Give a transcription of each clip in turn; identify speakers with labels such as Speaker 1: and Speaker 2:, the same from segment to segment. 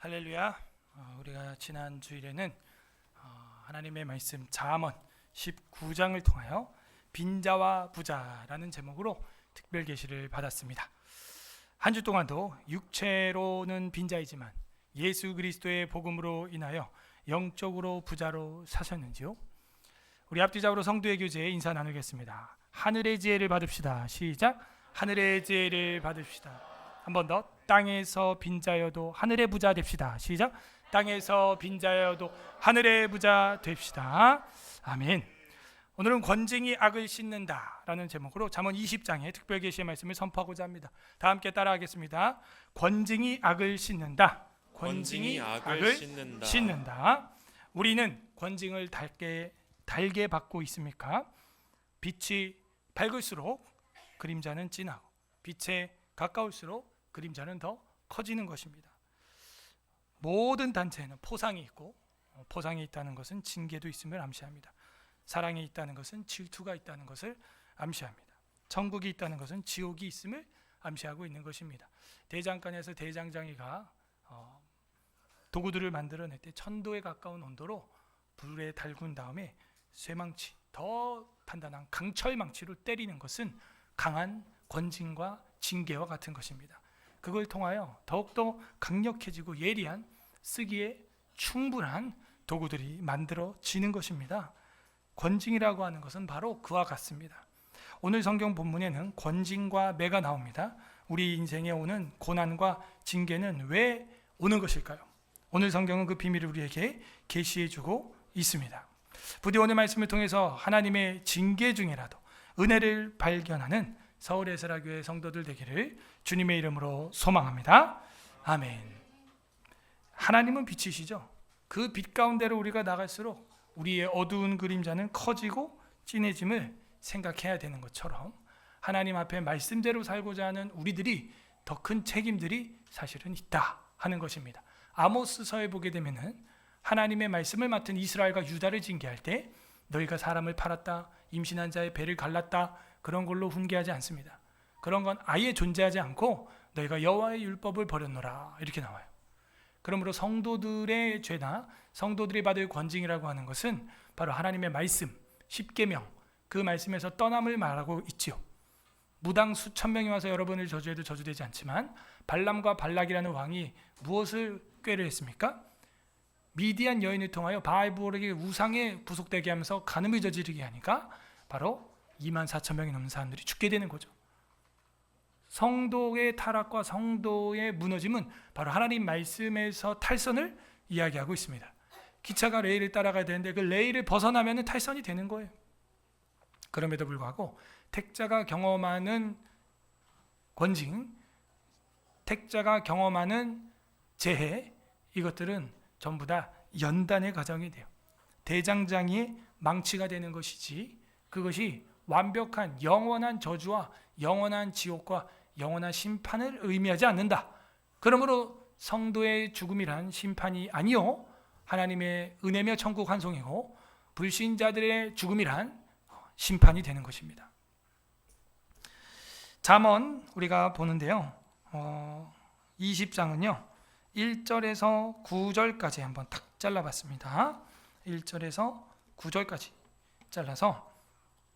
Speaker 1: 할렐루야. 우리가 지난 주일에는 하나님의 말씀 잠언 19장을 통하여 빈자와 부자라는 제목으로 특별 계시를 받았습니다. 한 주 동안도 육체로는 빈자이지만 예수 그리스도의 복음으로 인하여 영적으로 부자로 사셨는지요? 우리 앞뒤자로 성도의 교제에 인사 나누겠습니다. 하늘의 지혜를 받읍시다. 시작. 하늘의 지혜를 받읍시다. 한 번 더. 땅에서 빈자여도 하늘의 부자 됩시다. 시작. 땅에서 빈자여도 하늘의 부자 됩시다. 아멘. 오늘은 권징이 악을 씻는다 라는 제목으로 잠언 20장의 특별 계시의 말씀을 선포하고자 합니다. 다 함께 따라하겠습니다. 권징이 악을 씻는다. 권징이 악을 씻는다. 우리는 권징을 달게 받고 있습니까? 빛이 밝을수록 그림자는 진하고 빛에 가까울수록 그림자는 더 커지는 것입니다. 모든 단체에는 포상이 있고, 포상이 있다는 것은 징계도 있음을 암시합니다. 사랑이 있다는 것은 질투가 있다는 것을 암시합니다. 천국이 있다는 것은 지옥이 있음을 암시하고 있는 것입니다. 대장간에서 대장장이가 도구들을 만들어낼 때 1000도에 가까운 온도로 불에 달군 다음에 쇠망치, 더 단단한 강철 망치로 때리는 것은 강한 권징과 징계와 같은 것입니다. 그걸 통하여 더욱더 강력해지고 예리한, 쓰기에 충분한 도구들이 만들어지는 것입니다. 권징이라고 하는 것은 바로 그와 같습니다. 오늘 성경 본문에는 권징과 매가 나옵니다. 우리 인생에 오는 고난과 징계는 왜 오는 것일까요? 오늘 성경은 그 비밀을 우리에게 계시해 주고 있습니다. 부디 오늘 말씀을 통해서 하나님의 징계 중에라도 은혜를 발견하는 서울에스라교회 성도들 되기를 주님의 이름으로 소망합니다. 아멘. 하나님은 빛이시죠. 그 빛 가운데로 우리가 나갈수록 우리의 어두운 그림자는 커지고 진해짐을 생각해야 되는 것처럼 하나님 앞에 말씀대로 살고자 하는 우리들이 더 큰 책임들이 사실은 있다 하는 것입니다. 아모스서에 보게 되면은 하나님의 말씀을 맡은 이스라엘과 유다를 징계할 때 너희가 사람을 팔았다, 임신한 자의 배를 갈랐다, 그런 걸로 훈계하지 않습니다. 그런 건 아예 존재하지 않고 너희가 여호와의 율법을 버렸노라 이렇게 나와요. 그러므로 성도들의 죄나 성도들이 받을 권징이라고 하는 것은 바로 하나님의 말씀, 십계명, 그 말씀에서 떠남을 말하고 있지요. 무당 수천 명이 와서 여러분을 저주해도 저주되지 않지만 발람과 발락이라는 왕이 무엇을 꾀를 했습니까? 미디안 여인을 통하여 바알볼에게 우상에 부속되게 하면서 간음을 저지르게 하니까 바로 24,000명이 넘는 사람들이 죽게 되는 거죠. 성도의 타락과 성도의 무너짐은 바로 하나님 말씀에서 탈선을 이야기하고 있습니다. 기차가 레일을 따라가야 되는데 그 레일을 벗어나면 탈선이 되는 거예요. 그럼에도 불구하고 택자가 경험하는 권징, 택자가 경험하는 재해, 이것들은 전부 다 연단의 과정이 돼요. 대장장이의 망치가 되는 것이지 그것이 완벽한 영원한 저주와 영원한 지옥과 영원한 심판을 의미하지 않는다. 그러므로 성도의 죽음이란 심판이 아니요 하나님의 은혜며 천국 환송이고 불신자들의 죽음이란 심판이 되는 것입니다. 잠언 우리가 보는데요. 20장은요. 1절에서 9절까지 한번 탁 잘라봤습니다. 1절에서 9절까지 잘라서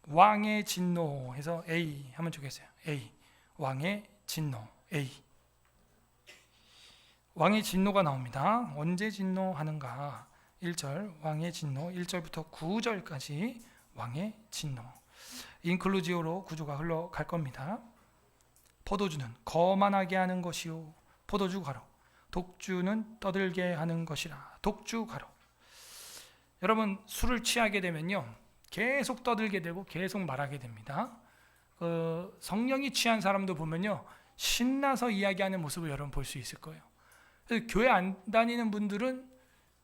Speaker 1: 왕의 진노 해서 A 한번 주겠어요. A. 왕의 진노. A. 왕의 진노가 나옵니다. 언제 진노하는가? 1절 왕의 진노 1절부터 9절까지 왕의 진노. 인클루지오로 구조가 흘러갈 겁니다. 포도주는 거만하게 하는 것이요 포도주 가로. 독주는 떠들게 하는 것이라. 독주 가로. 여러분 술을 취하게 되면요. 계속 떠들게 되고 계속 말하게 됩니다. 성령이 취한 사람도 보면요. 신나서 이야기하는 모습을 여러분 볼 수 있을 거예요. 교회 안 다니는 분들은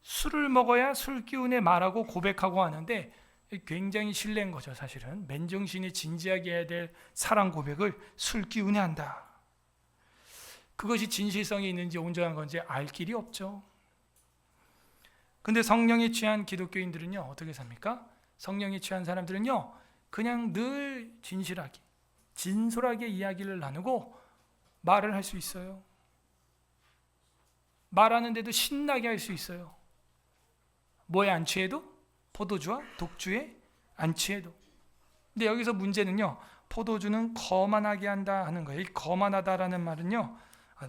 Speaker 1: 술을 먹어야 술 기운에 말하고 고백하고 하는데 굉장히 실례인 거죠. 사실은 맨정신에 진지하게 해야 될 사랑 고백을 술 기운에 한다. 그것이 진실성이 있는지 온전한 건지 알 길이 없죠. 근데 성령에 취한 기독교인들은요. 어떻게 삽니까? 성령에 취한 사람들은요. 그냥 늘 진실하게, 진솔하게 이야기를 나누고 말을 할 수 있어요. 말하는데도 신나게 할 수 있어요. 뭐에 안 취해도? 포도주와 독주에 안 취해도. 근데 여기서 문제는요, 포도주는 거만하게 한다 하는 거예요. 이 거만하다라는 말은요,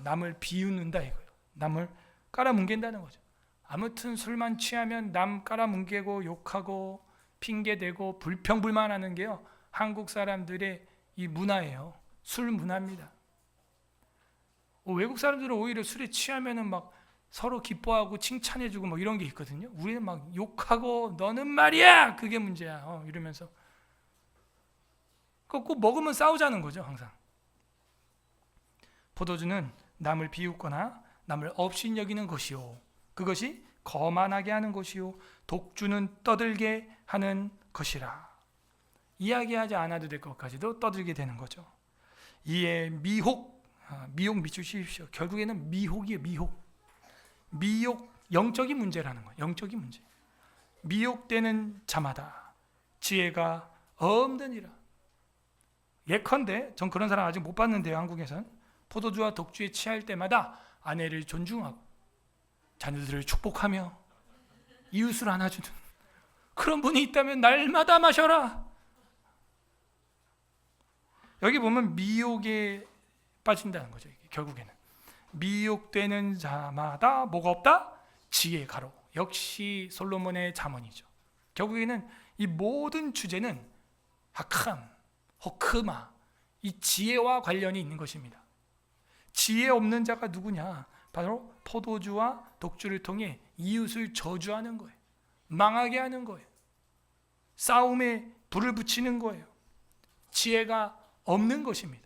Speaker 1: 남을 비웃는다 이거예요. 남을 깔아뭉갠다는 거죠. 아무튼 술만 취하면 남 깔아뭉개고 욕하고 핑계대고 불평불만하는 게요, 한국 사람들의 이 문화예요. 술 문화입니다. 외국 사람들은 오히려 술에 취하면은 막 서로 기뻐하고 칭찬해주고 뭐 이런 게 있거든요. 우리는 막 욕하고 너는 말이야 그게 문제야 이러면서 꼭 먹으면 싸우자는 거죠. 항상 포도주는 남을 비웃거나 남을 업신여기는 것이요, 그것이 거만하게 하는 것이요, 독주는 떠들게 하는 것이라. 이야기하지 않아도 될 것까지도 떠들게 되는 거죠. 이에 미혹 미주십시오. 결국에는 미혹이에요. 미혹 영적인 문제라는 거예요. 영적인 문제. 미혹되는 자마다 지혜가 없느니라. 예컨대 전 그런 사람 아직 못 봤는데요. 한국에선 포도주와 독주에 취할 때마다 아내를 존중하고 자녀들을 축복하며 이웃을 안아주는 그런 분이 있다면 날마다 마셔라. 여기 보면 미혹에 빠진다는 거죠. 결국에는 미혹되는 자마다 뭐가 없다? 지혜 가로. 역시 솔로몬의 잠언이죠. 결국에는 이 모든 주제는 하캄, 호크마, 이 지혜와 관련이 있는 것입니다. 지혜 없는 자가 누구냐? 바로 포도주와 독주를 통해 이웃을 저주하는 거예요. 망하게 하는 거예요. 싸움에 불을 붙이는 거예요. 지혜가 없는 것입니다.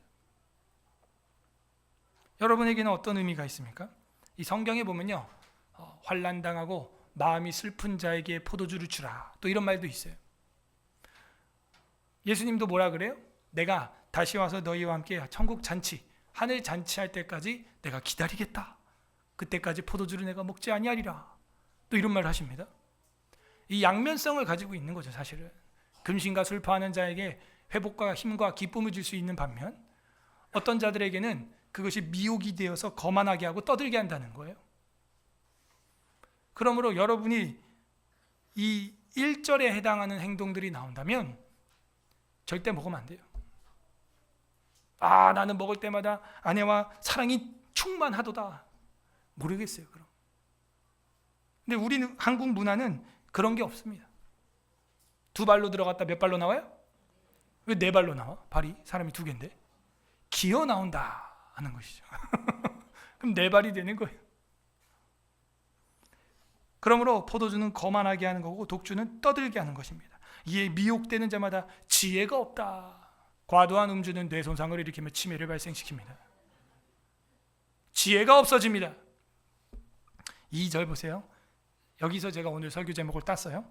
Speaker 1: 여러분에게는 어떤 의미가 있습니까? 이 성경에 보면요, 환난당하고 마음이 슬픈 자에게 포도주를 주라, 또 이런 말도 있어요. 예수님도 뭐라 그래요? 내가 다시 와서 너희와 함께 천국 잔치, 하늘 잔치할 때까지 내가 기다리겠다. 그때까지 포도주를 내가 먹지 아니하리라. 또 이런 말을 하십니다. 이 양면성을 가지고 있는 거죠. 사실은 금신과 슬퍼하는 자에게 회복과 힘과 기쁨을 줄 수 있는 반면, 어떤 자들에게는 그것이 미혹이 되어서 거만하게 하고 떠들게 한다는 거예요. 그러므로 여러분이 이 1절에 해당하는 행동들이 나온다면 절대 먹으면 안 돼요. 나는 먹을 때마다 아내와 사랑이 충만하도다. 모르겠어요. 그럼. 근데 우리는 한국 문화는 그런 게 없습니다. 2발로 들어갔다 몇 발로 나와요? 왜 4발로 나와? 발이 사람이 2개인데 기어 나온다 하는 것이죠. 그럼 4발이 되는 거예요. 그러므로 포도주는 거만하게 하는 거고 독주는 떠들게 하는 것입니다. 이에 미혹되는 자마다 지혜가 없다. 과도한 음주는 뇌 손상을 일으키며 치매를 발생시킵니다. 지혜가 없어집니다. 2절 보세요. 여기서 제가 오늘 설교 제목을 땄어요.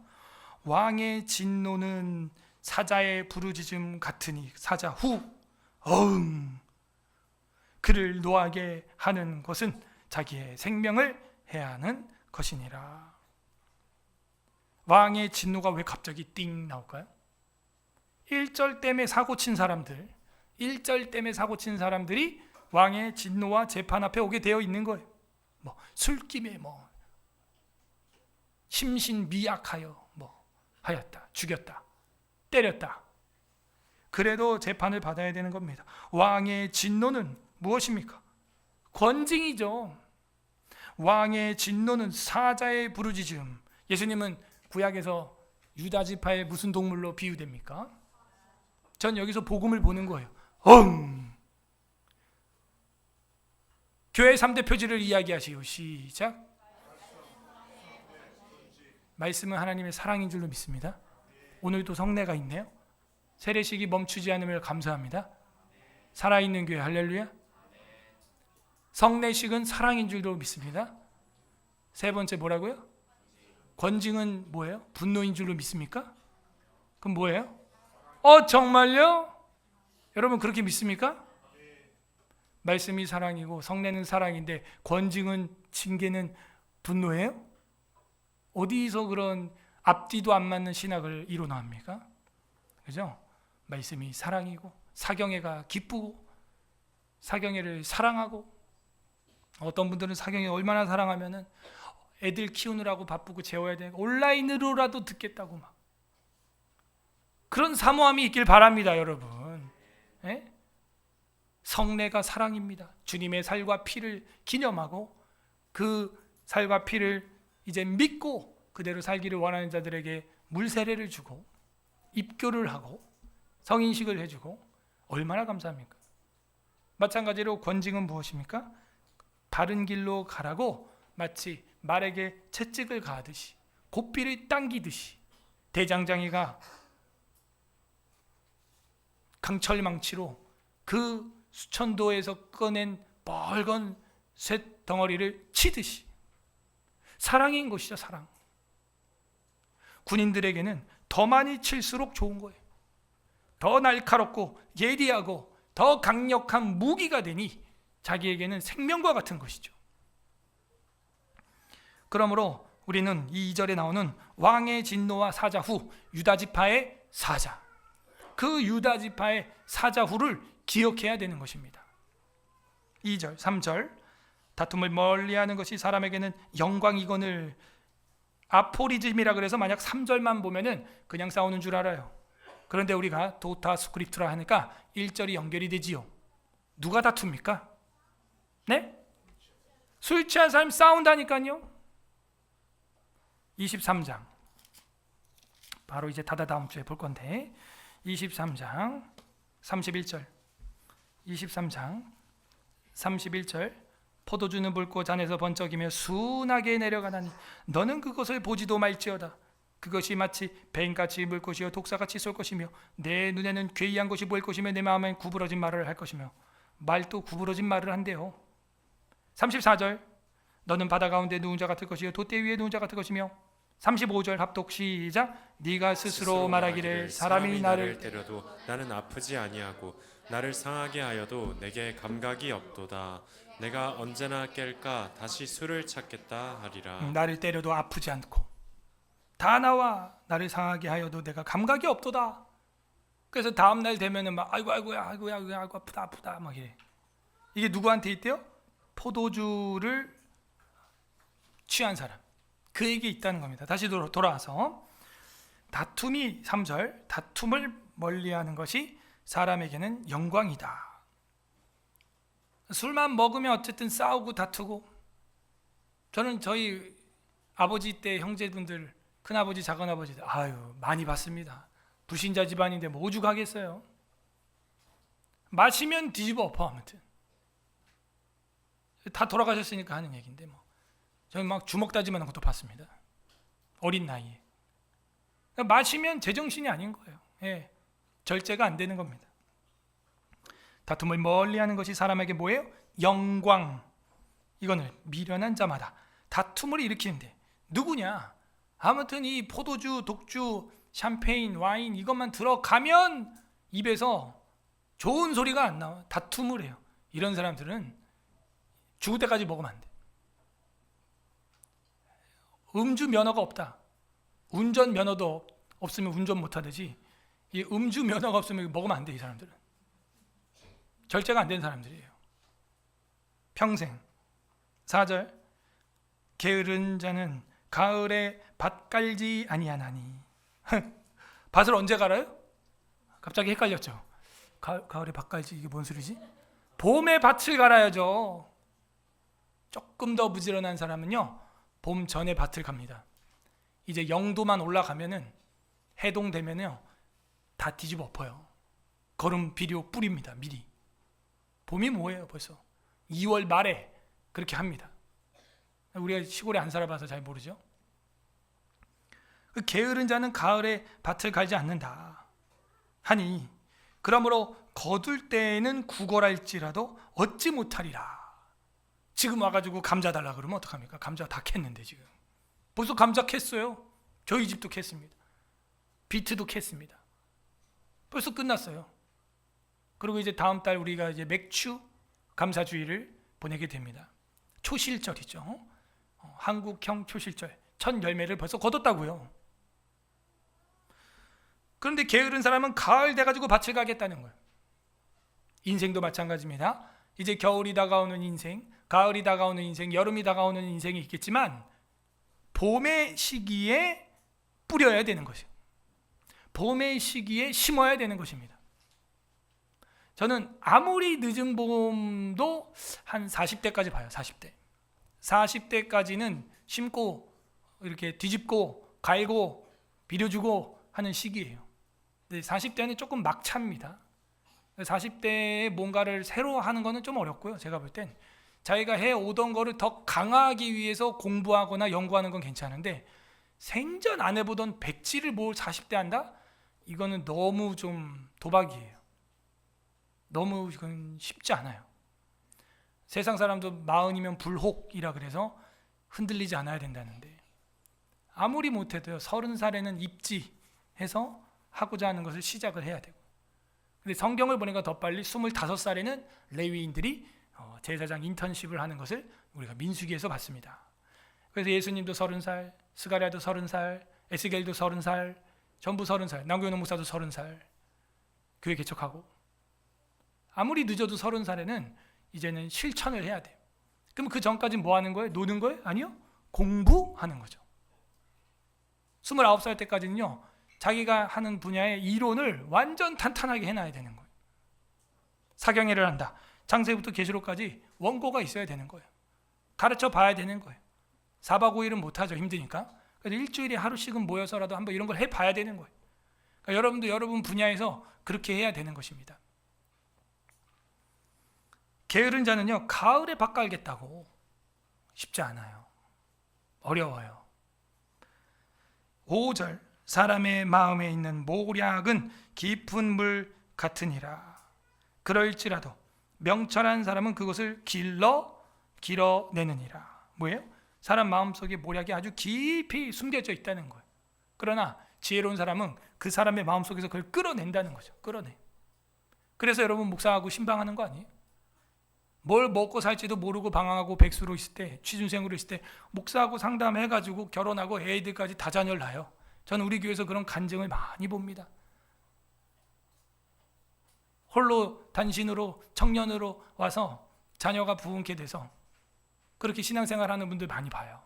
Speaker 1: 왕의 진노는 사자의 부르짖음 같으니 사자 후 그를 노하게 하는 것은 자기의 생명을 해하는 것이니라. 왕의 진노가 왜 갑자기 띵 나올까요? 1절 때문에 사고친 사람들, 1절 때문에 사고친 사람들이 왕의 진노와 재판 앞에 오게 되어 있는 거예요. 술김에 심신미약하여 하였다, 죽였다, 때렸다. 그래도 재판을 받아야 되는 겁니다. 왕의 진노는 무엇입니까? 권징이죠. 왕의 진노는 사자의 부르짖음. 예수님은 구약에서 유다 지파의 무슨 동물로 비유됩니까? 전 여기서 복음을 보는 거예요. 교회 3대 표지를 이야기하시오. 시작. 말씀은 하나님의 사랑인 줄로 믿습니다. 오늘도 성례가 있네요. 세례식이 멈추지 않음을 감사합니다. 살아있는 교회 할렐루야. 성례식은 사랑인 줄로 믿습니다. 세 번째 뭐라고요? 권징은 뭐예요? 분노인 줄로 믿습니까? 그럼 뭐예요? 정말요? 여러분 그렇게 믿습니까? 말씀이 사랑이고 성례는 사랑인데 권징은, 징계는 분노예요? 어디서 그런 앞뒤도 안 맞는 신학을 이뤄나옵니까? 그죠? 말씀이 사랑이고 사경회가 기쁘고 사경회를 사랑하고 어떤 분들은 사경이 얼마나 사랑하면은 애들 키우느라고 바쁘고 재워야 되니까 온라인으로라도 듣겠다고 막 그런 사모함이 있길 바랍니다, 여러분. 예? 성례가 사랑입니다. 주님의 살과 피를 기념하고 그 살과 피를 이제 믿고 그대로 살기를 원하는 자들에게 물세례를 주고 입교를 하고 성인식을 해주고 얼마나 감사합니까? 마찬가지로 권징은 무엇입니까? 바른 길로 가라고 마치 말에게 채찍을 가하듯이 고삐를 당기듯이 대장장이가 강철망치로 그 수천도에서 꺼낸 빨간 쇳 덩어리를 치듯이 사랑인 것이죠. 사랑. 군인들에게는 더 많이 칠수록 좋은 거예요. 더 날카롭고 예리하고 더 강력한 무기가 되니 자기에게는 생명과 같은 것이죠. 그러므로 우리는 이 2절에 나오는 왕의 진노와 사자후, 유다지파의 사자, 그 유다지파의 사자후를 기억해야 되는 것입니다. 2절, 3절 다툼을 멀리하는 것이 사람에게는 영광이거늘. 아포리즘이라 그래서 만약 3절만 보면은 그냥 싸우는 줄 알아요. 그런데 우리가 도타 스크립트라 하니까 1절이 연결이 되지요. 누가 다툽니까? 네? 술 취한 사람 싸운다니까요. 23장 바로 이제 다음 주에 볼 건데 23장 31절 23장 31절 포도주는 붉고 잔에서 번쩍이며 순하게 내려가나니 너는 그것을 보지도 말지어다. 그것이 마치 뱀같이 물 것이요 독사같이 쏠 것이며 내 눈에는 괴이한 것이 보일 것이며 내 마음엔 구부러진 말을 할 것이며 말도 구부러진 말을 한대요. 34절 너는 바다 가운데 누운 자 같을 것이요 돛대 위에 누운 자 같을 것이며 35절 합독 시작. 네가 스스로 말하기를 사람이 나를
Speaker 2: 때려도 나는 아프지 아니하고 나를 상하게 하여도 내게 감각이 없도다. 내가 언제나 깰까 다시 술을 찾겠다 하리라.
Speaker 1: 나를 때려도 아프지 않고 다 나와 나를 상하게 하여도 내가 감각이 없도다. 그래서 다음 날 되면은 막 아이고 아프다 막 이래. 이게 누구한테 있대요? 포도주를 취한 사람, 그에게 있다는 겁니다. 다시 돌아와서 다툼이 3절 다툼을 멀리하는 것이 사람에게는 영광이다. 술만 먹으면 어쨌든 싸우고 다투고, 저는 저희 아버지 때 형제분들, 큰아버지 작은아버지들 아유 많이 봤습니다. 불신자 집안인데 뭐 오죽하겠어요. 마시면 뒤집어 엎어. 아무튼 다 돌아가셨으니까 하는 얘기인데 뭐 저는 막 주먹 다짐하는 것도 봤습니다. 어린 나이에. 그러니까 마시면 제정신이 아닌 거예요. 예, 절제가 안 되는 겁니다. 다툼을 멀리하는 것이 사람에게 뭐예요? 영광. 이거는 미련한 자마다 다툼을 일으키는데 누구냐? 아무튼 이 포도주, 독주, 샴페인, 와인 이것만 들어가면 입에서 좋은 소리가 안 나와. 다툼을 해요. 이런 사람들은 죽을 때까지 먹으면 안 돼. 음주 면허가 없다. 운전 면허도 없으면 운전 못 하듯이 이 음주 면허가 없으면 먹으면 안 돼. 이 사람들은 절제가 안 된 사람들이에요. 평생. 4절 게으른 자는 가을에 밭 갈지 아니하나니. 밭을 언제 갈아요? 갑자기 헷갈렸죠. 가을에 밭 갈지 이게 뭔 소리지? 봄에 밭을 갈아야죠. 조금 더 부지런한 사람은요 봄 전에 밭을 갑니다. 이제 영도만 올라가면은 해동되면요 다 뒤집어 엎어요. 거름 비료 뿌립니다. 미리. 봄이 뭐예요? 벌써 2월 말에 그렇게 합니다. 우리가 시골에 안 살아봐서 잘 모르죠. 그 게으른 자는 가을에 밭을 갈지 않는다 하니 그러므로 거둘 때에는 구걸할지라도 얻지 못하리라. 지금 와가지고 감자 달라 그러면 어떡합니까? 감자 다 캤는데 지금 벌써 감자 캤어요. 저희 집도 캤습니다. 비트도 캤습니다. 벌써 끝났어요. 그리고 이제 다음 달 우리가 이제 맥주 감사주의를 보내게 됩니다. 초실절이죠. 한국형 초실절. 첫 열매를 벌써 거뒀다고요. 그런데 게으른 사람은 가을 돼가지고 밭을 가겠다는 거예요. 인생도 마찬가지입니다. 이제 겨울이 다가오는 인생, 가을이 다가오는 인생, 여름이 다가오는 인생이 있겠지만 봄의 시기에 뿌려야 되는 것이에요. 봄의 시기에 심어야 되는 것입니다. 저는 아무리 늦은 봄도 한 40대까지 봐요. 40대까지는 심고 이렇게 뒤집고 갈고 비료주고 하는 시기예요. 근데 40대는 조금 막차입니다. 40대에 뭔가를 새로 하는 거는 좀 어렵고요. 제가 볼 땐 자기가 해오던 거를 더 강화하기 위해서 공부하거나 연구하는 건 괜찮은데 생전 안 해보던 백지를 뭘 40대 한다? 이거는 너무 좀 도박이에요. 너무 이건 쉽지 않아요. 세상 사람도 40이면 불혹이라 그래서 흔들리지 않아야 된다는데 아무리 못해도요 30살에는 입지해서 하고자 하는 것을 시작을 해야 되고, 근데 성경을 보니까 더 빨리 25살에는 레위인들이 제사장 인턴십을 하는 것을 우리가 민수기에서 봤습니다. 그래서 예수님도 30살, 스가랴도 30살, 에스겔도 30살, 전부 30살, 남교훈 목사도 30살 교회 개척하고, 아무리 늦어도 30살에는 이제는 실천을 해야 돼요. 그럼 그 전까지 뭐 하는 거예요? 노는 거예요? 아니요. 공부하는 거죠. 29살 때까지는요. 자기가 하는 분야의 이론을 완전 탄탄하게 해놔야 되는 거예요. 사경회를 한다. 창세기부터 계시록까지 원고가 있어야 되는 거예요. 가르쳐 봐야 되는 거예요. 4박 5일은 못하죠. 힘드니까. 그래서 일주일에 하루씩은 모여서라도 한번 이런 걸 해봐야 되는 거예요. 그러니까 여러분도 여러분 분야에서 그렇게 해야 되는 것입니다. 게으른 자는요. 가을에 밭 갈겠다고 쉽지 않아요. 어려워요. 5절 사람의 마음에 있는 모략은 깊은 물 같으니라. 그럴지라도 명철한 사람은 그것을 길어내느니라. 뭐예요? 사람 마음속에 모략이 아주 깊이 숨겨져 있다는 거예요. 그러나 지혜로운 사람은 그 사람의 마음속에서 그걸 끌어낸다는 거죠. 끌어내. 그래서 여러분 목사하고 신방하는 거 아니에요? 뭘 먹고 살지도 모르고 방황하고 백수로 있을 때, 취준생으로 있을 때 목사하고 상담해가지고 결혼하고 애들까지 다 자녀를 낳아요. 저는 우리 교회에서 그런 간증을 많이 봅니다. 홀로 단신으로 청년으로 와서 자녀가 부흥케 돼서 그렇게 신앙생활하는 분들 많이 봐요.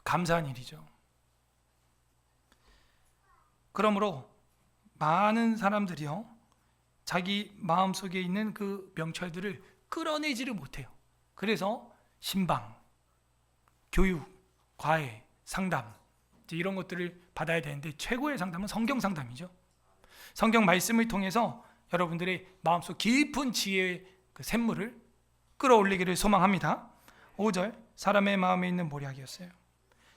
Speaker 1: 감사한 일이죠. 그러므로 많은 사람들이요 자기 마음속에 있는 그 명철들을 끌어내지를 못해요. 그래서 신방, 교육, 과외, 상담 이런 것들을 받아야 되는데 최고의 상담은 성경 상담이죠. 성경 말씀을 통해서 여러분들의 마음속 깊은 지혜의 그 샘물을 끌어올리기를 소망합니다. 5절 사람의 마음에 있는 모략이었어요.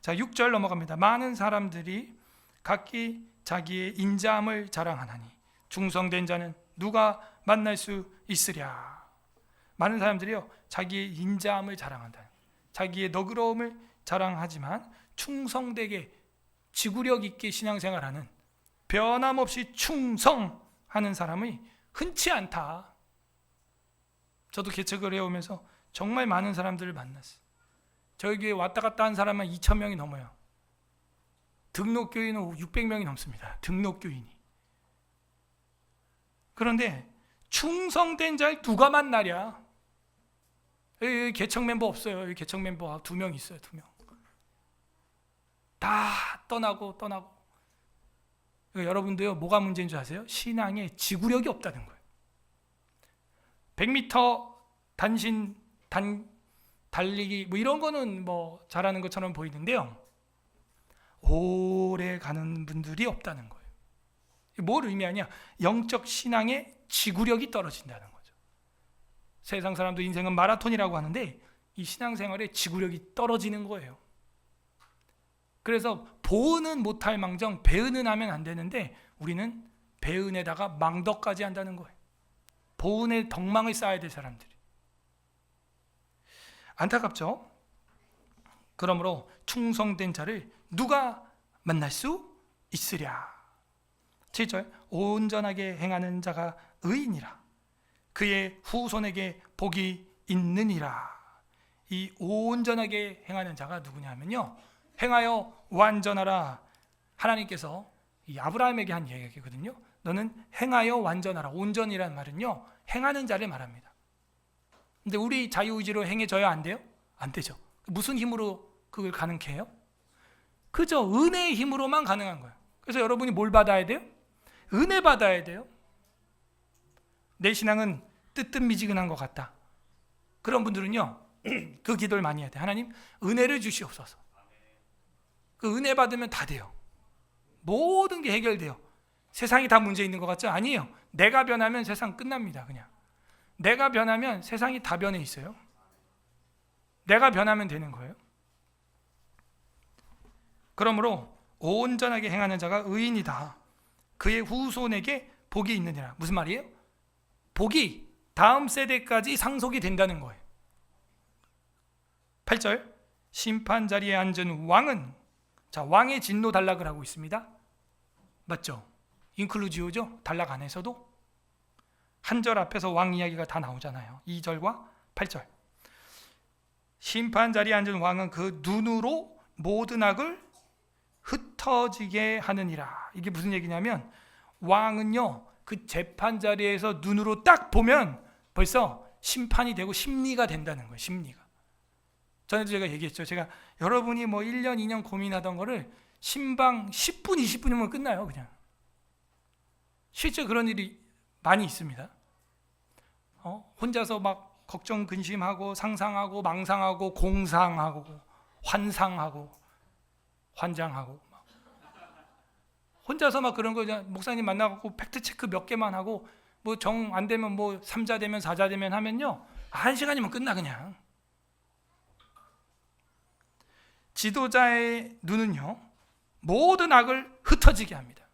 Speaker 1: 자, 6절 넘어갑니다. 많은 사람들이 각기 자기의 인자함을 자랑하나니 충성된 자는 누가 만날 수 있으랴. 많은 사람들이요 자기의 인자함을 자랑한다. 자기의 너그러움을 자랑하지만 충성되게 지구력 있게 신앙생활하는 변함없이 충성하는 사람이 흔치 않다. 저도 개척을 해오면서 정말 많은 사람들을 만났어요. 저희 교회 왔다 갔다 한 사람은 2,000명이 넘어요. 등록교인은 600명이 넘습니다. 등록교인이. 그런데 충성된 자를 누가 만나랴? 여기 개척 멤버 없어요. 여기 개척 멤버 2명 있어요. 2명. 다 떠나고 여러분도요 뭐가 문제인 줄 아세요? 신앙에 지구력이 없다는 거예요. 100m 단신 달리기 뭐 이런 거는 뭐 잘하는 것처럼 보이는데요 오래 가는 분들이 없다는 거예요. 뭘 의미하냐? 영적 신앙의 지구력이 떨어진다는 거죠. 세상 사람도 인생은 마라톤이라고 하는데 이 신앙생활의 지구력이 떨어지는 거예요. 그래서 보은은 못할 망정 배은은 하면 안 되는데 우리는 배은에다가 망덕까지 한다는 거예요. 보은에 덕망을 쌓아야 될 사람들이. 안타깝죠? 그러므로 충성된 자를 누가 만날 수 있으랴. 7절 온전하게 행하는 자가 의인이라. 그의 후손에게 복이 있느니라. 이 온전하게 행하는 자가 누구냐 하면요 행하여 완전하라. 하나님께서 이 아브라함에게 한 얘기거든요. 너는 행하여 완전하라. 온전이라는 말은요 행하는 자를 말합니다. 근데 우리 자유의지로 행해져야 안 돼요? 안 되죠. 무슨 힘으로 그걸 가능케 해요? 그죠? 은혜의 힘으로만 가능한 거예요. 그래서 여러분이 뭘 받아야 돼요? 은혜 받아야 돼요. 내 신앙은 뜨뜻미지근한 것 같다. 그런 분들은요, 그 기도를 많이 해야 돼. 하나님, 은혜를 주시옵소서. 그 은혜 받으면 다 돼요. 모든 게 해결돼요. 세상이 다 문제 있는 것 같죠? 아니에요. 내가 변하면 세상 끝납니다. 그냥 내가 변하면 세상이 다 변해 있어요. 내가 변하면 되는 거예요. 그러므로 온전하게 행하는 자가 의인이다. 그의 후손에게 복이 있느니라. 무슨 말이에요? 복이 다음 세대까지 상속이 된다는 거예요. 8절, 심판 자리에 앉은 왕은, 자, 왕의 진노 단락을 하고 있습니다. 맞죠? 인클루지오죠? 단락 안에서도 한 절 앞에서 왕 이야기가 다 나오잖아요. 2절과 8절. 심판 자리에 앉은 왕은 그 눈으로 모든 악을 흩어지게 하느니라. 이게 무슨 얘기냐면, 왕은요, 그 재판 자리에서 눈으로 딱 보면 벌써 심판이 되고 심리가 된다는 거예요. 심리가. 전에도 제가 얘기했죠. 제가 여러분이 뭐 1년, 2년 고민하던 거를 신방 10분, 20분이면 끝나요. 그냥. 실제 그런 일이 많이 있습니다. 혼자서 막 걱정, 근심하고 상상하고 망상하고 공상하고 환상하고 환장하고 막. 혼자서 막 그런 거 목사님 만나고 팩트 체크 몇 개만 하고 뭐 정 안 되면 뭐 3자 되면 4자 되면 하면요, 1시간이면 끝나 그냥. 지도자의 눈은요, 모든 악을 흩어지게 합니다.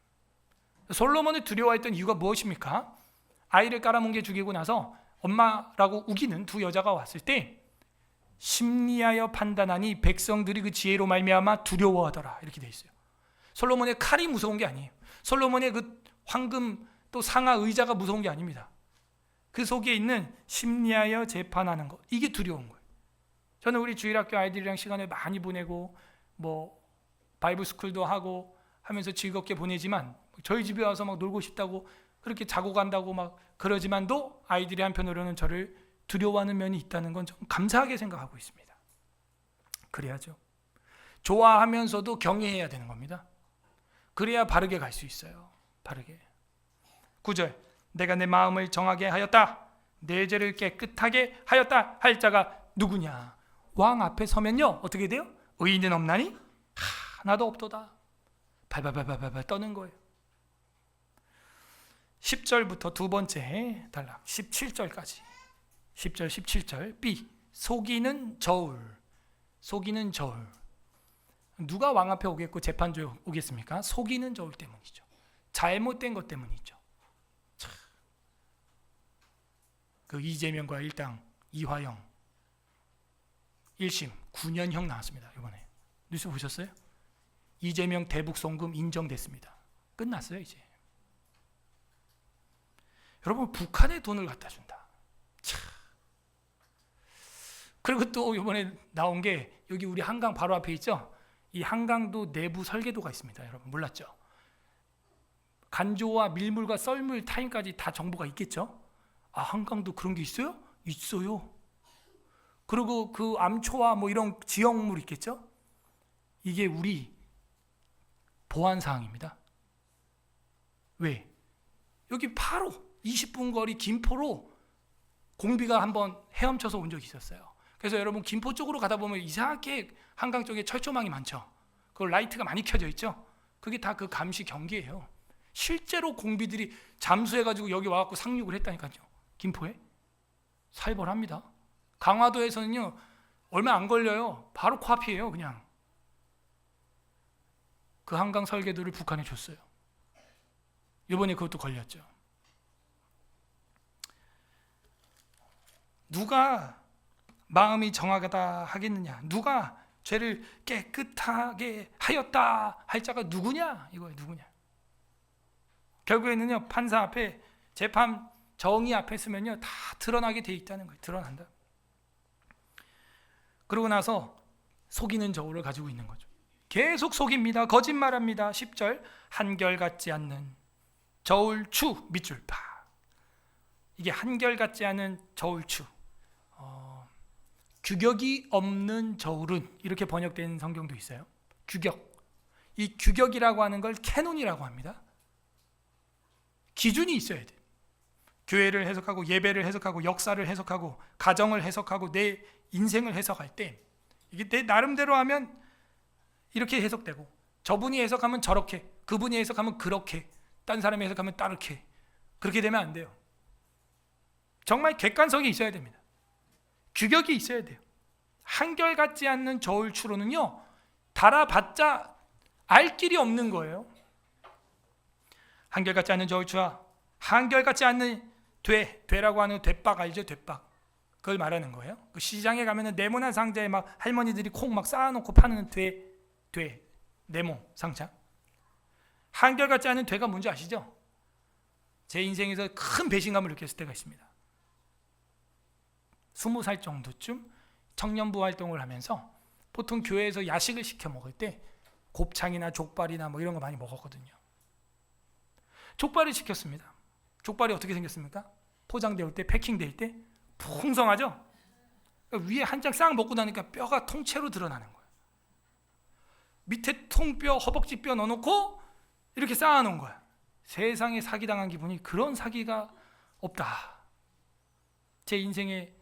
Speaker 1: 솔로몬을 두려워했던 이유가 무엇입니까? 아이를 깔아뭉개 죽이고 나서 엄마라고 우기는 두 여자가 왔을 때 심리하여 판단하니 백성들이 그 지혜로 말미암아 두려워하더라. 이렇게 돼 있어요. 솔로몬의 칼이 무서운 게 아니에요. 솔로몬의 그 황금 또 상하 의자가 무서운 게 아닙니다. 그 속에 있는 심리하여 재판하는 것, 이게 두려운 거예요. 저는 우리 주일학교 아이들이랑 시간을 많이 보내고 뭐 바이블 스쿨도 하고 하면서 즐겁게 보내지만, 저희 집에 와서 막 놀고 싶다고 그렇게 자고 간다고 막 그러지만도 아이들이 한편으로는 저를 두려워하는 면이 있다는 건 좀 감사하게 생각하고 있습니다. 그래야죠. 좋아하면서도 경외해야 되는 겁니다. 그래야 바르게 갈 수 있어요. 바르게. 9절, 내가 내 마음을 정하게 하였다, 내 죄를 깨끗하게 하였다 할 자가 누구냐? 왕 앞에 서면요, 어떻게 돼요? 의인은 없나니? 하나도 없도다. 발발발발발 떠는 거예요. 10절부터 두 번째 단락 17절까지. 10절 17절 B, 속이는 저울. 속이는 저울. 누가 왕 앞에 오겠고 재판조에 오겠습니까? 속이는 저울 때문이죠. 잘못된 것 때문이죠. 참. 그 이재명과 일당 이화영 1심 9년형 나왔습니다. 이번에 뉴스 보셨어요? 이재명 대북 송금 인정됐습니다. 끝났어요 이제. 여러분, 북한에 돈을 갖다 준다. 참. 그리고 또 이번에 나온 게, 여기 우리 한강 바로 앞에 있죠? 이 한강도 내부 설계도가 있습니다. 여러분 몰랐죠? 간조와 밀물과 썰물 타임까지 다 정보가 있겠죠? 아, 한강도 그런 게 있어요? 있어요. 그리고 그 암초와 뭐 이런 지역물 있겠죠? 이게 우리 보안 사항입니다. 왜? 여기 바로 20분 거리 김포로 공비가 한번 헤엄쳐서 온 적이 있었어요. 그래서 여러분 김포 쪽으로 가다 보면 이상하게 한강 쪽에 철조망이 많죠. 그 라이트가 많이 켜져 있죠. 그게 다 그 감시 경계예요. 실제로 공비들이 잠수해가지고 여기 와갖고 상륙을 했다니까요. 김포에 살벌합니다. 강화도에서는요 얼마 안 걸려요. 바로 코앞이에요. 그냥 그 한강 설계도를 북한에 줬어요. 이번에 그것도 걸렸죠. 누가 마음이 정하다 하겠느냐? 누가 죄를 깨끗하게 하였다 할 자가 누구냐? 이거예요. 누구냐? 결국에는요, 판사 앞에, 재판 정의 앞에 서면요 다 드러나게 돼 있다는 거예요. 드러난다. 그러고 나서 속이는 저울을 가지고 있는 거죠. 계속 속입니다. 거짓말합니다. 10절, 한결같지 않는 저울추 밑줄파. 이게 한결같지 않은 저울추. 규격이 없는 저울은 이렇게 번역된 성경도 있어요. 규격. 이 규격이라고 하는 걸 캐논이라고 합니다. 기준이 있어야 돼. 교회를 해석하고 예배를 해석하고 역사를 해석하고 가정을 해석하고 내 인생을 해석할 때 이게 내 나름대로 하면 이렇게 해석되고 저분이 해석하면 저렇게, 그분이 해석하면 그렇게, 딴 사람이 해석하면 따르게, 그렇게 되면 안 돼요. 정말 객관성이 있어야 됩니다. 규격이 있어야 돼요. 한결같지 않는 저울 추로는요, 달아봤자 알 길이 없는 거예요. 한결같지 않는 저울 추와 한결같지 않는 되라고 하는 되박 알죠? 되박. 그걸 말하는 거예요. 그 시장에 가면은 네모난 상자에 막 할머니들이 콩 막 쌓아놓고 파는 네모 상자. 한결같지 않은 되가 뭔지 아시죠? 제 인생에서 큰 배신감을 느꼈을 때가 있습니다. 20살 정도쯤 청년부 활동을 하면서 보통 교회에서 야식을 시켜 먹을 때 곱창이나 족발이나 뭐 이런 거 많이 먹었거든요. 족발을 시켰습니다. 족발이 어떻게 생겼습니까? 포장될 때, 패킹될 때 풍성하죠? 그러니까 위에 한 장 싹 먹고 나니까 뼈가 통째로 드러나는 거예요. 밑에 통뼈, 허벅지 뼈 넣어놓고 이렇게 쌓아놓은 거야. 세상에 사기당한 기분이 그런 사기가 없다. 제 인생에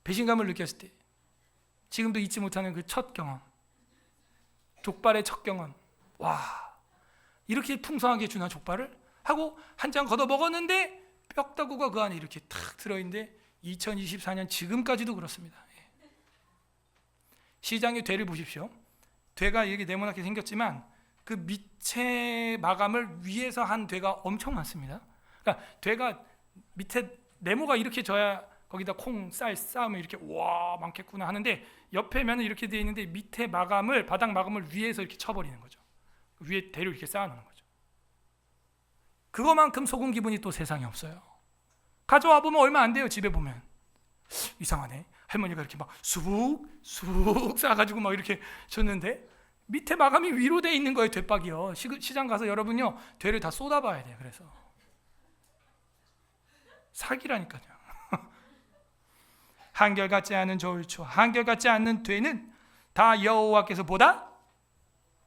Speaker 1: 배신감을 느꼈을 때 지금도 잊지 못하는 그 첫 경험, 족발의 첫 경험. 와, 이렇게 풍성하게 주나 족발을? 하고 한 장 걷어 먹었는데 뼈다구가 그 안에 이렇게 탁 들어있는데 2024년 지금까지도 그렇습니다. 시장의 되를 보십시오. 되가 이렇게 네모나게 생겼지만 그 밑에 마감을 위에서 한 되가 엄청 많습니다. 그러니까 되가 밑에 네모가 이렇게 져야 거기다 콩, 쌀 쌓으면 이렇게 와 많겠구나 하는데 옆에면 이렇게 되어 있는데 밑에 마감을 바닥 마감을 위에서 이렇게 쳐버리는 거죠. 위에 대를 이렇게 쌓아놓는 거죠. 그거만큼 속은 기분이 또 세상에 없어요. 가져와 보면 얼마 안 돼요. 집에 보면 이상하네. 할머니가 이렇게 막 쑥 쌓아가지고 막 이렇게 줬는데 밑에 마감이 위로 돼 있는 거예요. 되박이요. 시장 가서 여러분요 되를 다 쏟아봐야 돼요. 그래서 사기라니까요. 한결같지 않은 저울추와 한결같지 않는 되는 다 여호와께서 보다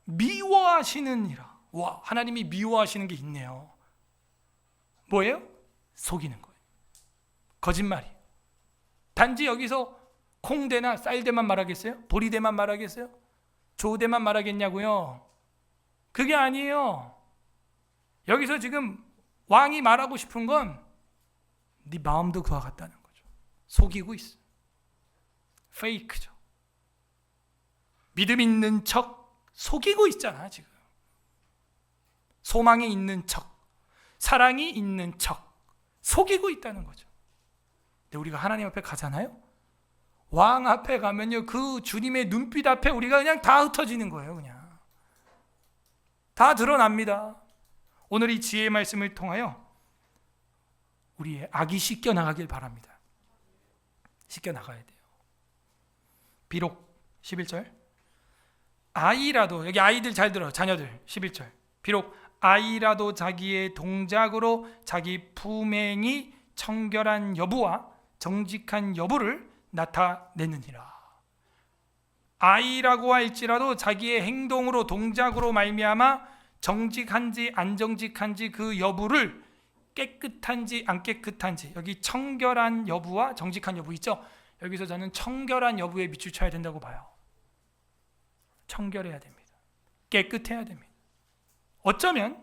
Speaker 1: 미워하시느니라. 와, 하나님이 미워하시는 게 있네요. 뭐예요? 속이는 거예요. 거짓말이. 단지 여기서 콩대나 쌀대만 말하겠어요? 보리대만 말하겠어요? 조대만 말하겠냐고요? 그게 아니에요. 여기서 지금 왕이 말하고 싶은 건 네 마음도 그와 같다는 거죠. 속이고 있어. 페이크죠. 믿음 있는 척 속이고 있잖아 지금. 소망이 있는 척, 사랑이 있는 척 속이고 있다는 거죠. 근데 우리가 하나님 앞에 가잖아요. 왕 앞에 가면요 그 주님의 눈빛 앞에 우리가 그냥 다 흩어지는 거예요. 그냥 다 드러납니다. 오늘 이 지혜의 말씀을 통하여 우리의 악이 씻겨나가길 바랍니다. 씻겨나가야 돼요. 비록 11절 아이라도, 여기 아이들 잘 들어, 자녀들 11절 비록 아이라도 자기의 동작으로 자기 품행이 청결한 여부와 정직한 여부를 나타내느니라. 아이라고 할지라도 자기의 행동으로 동작으로 말미암아 정직한지 안 정직한지 그 여부를 깨끗한지 안 깨끗한지, 여기 청결한 여부와 정직한 여부 있죠? 여기서 저는 청결한 여부에 밑줄 쳐야 된다고 봐요. 청결해야 됩니다. 깨끗해야 됩니다. 어쩌면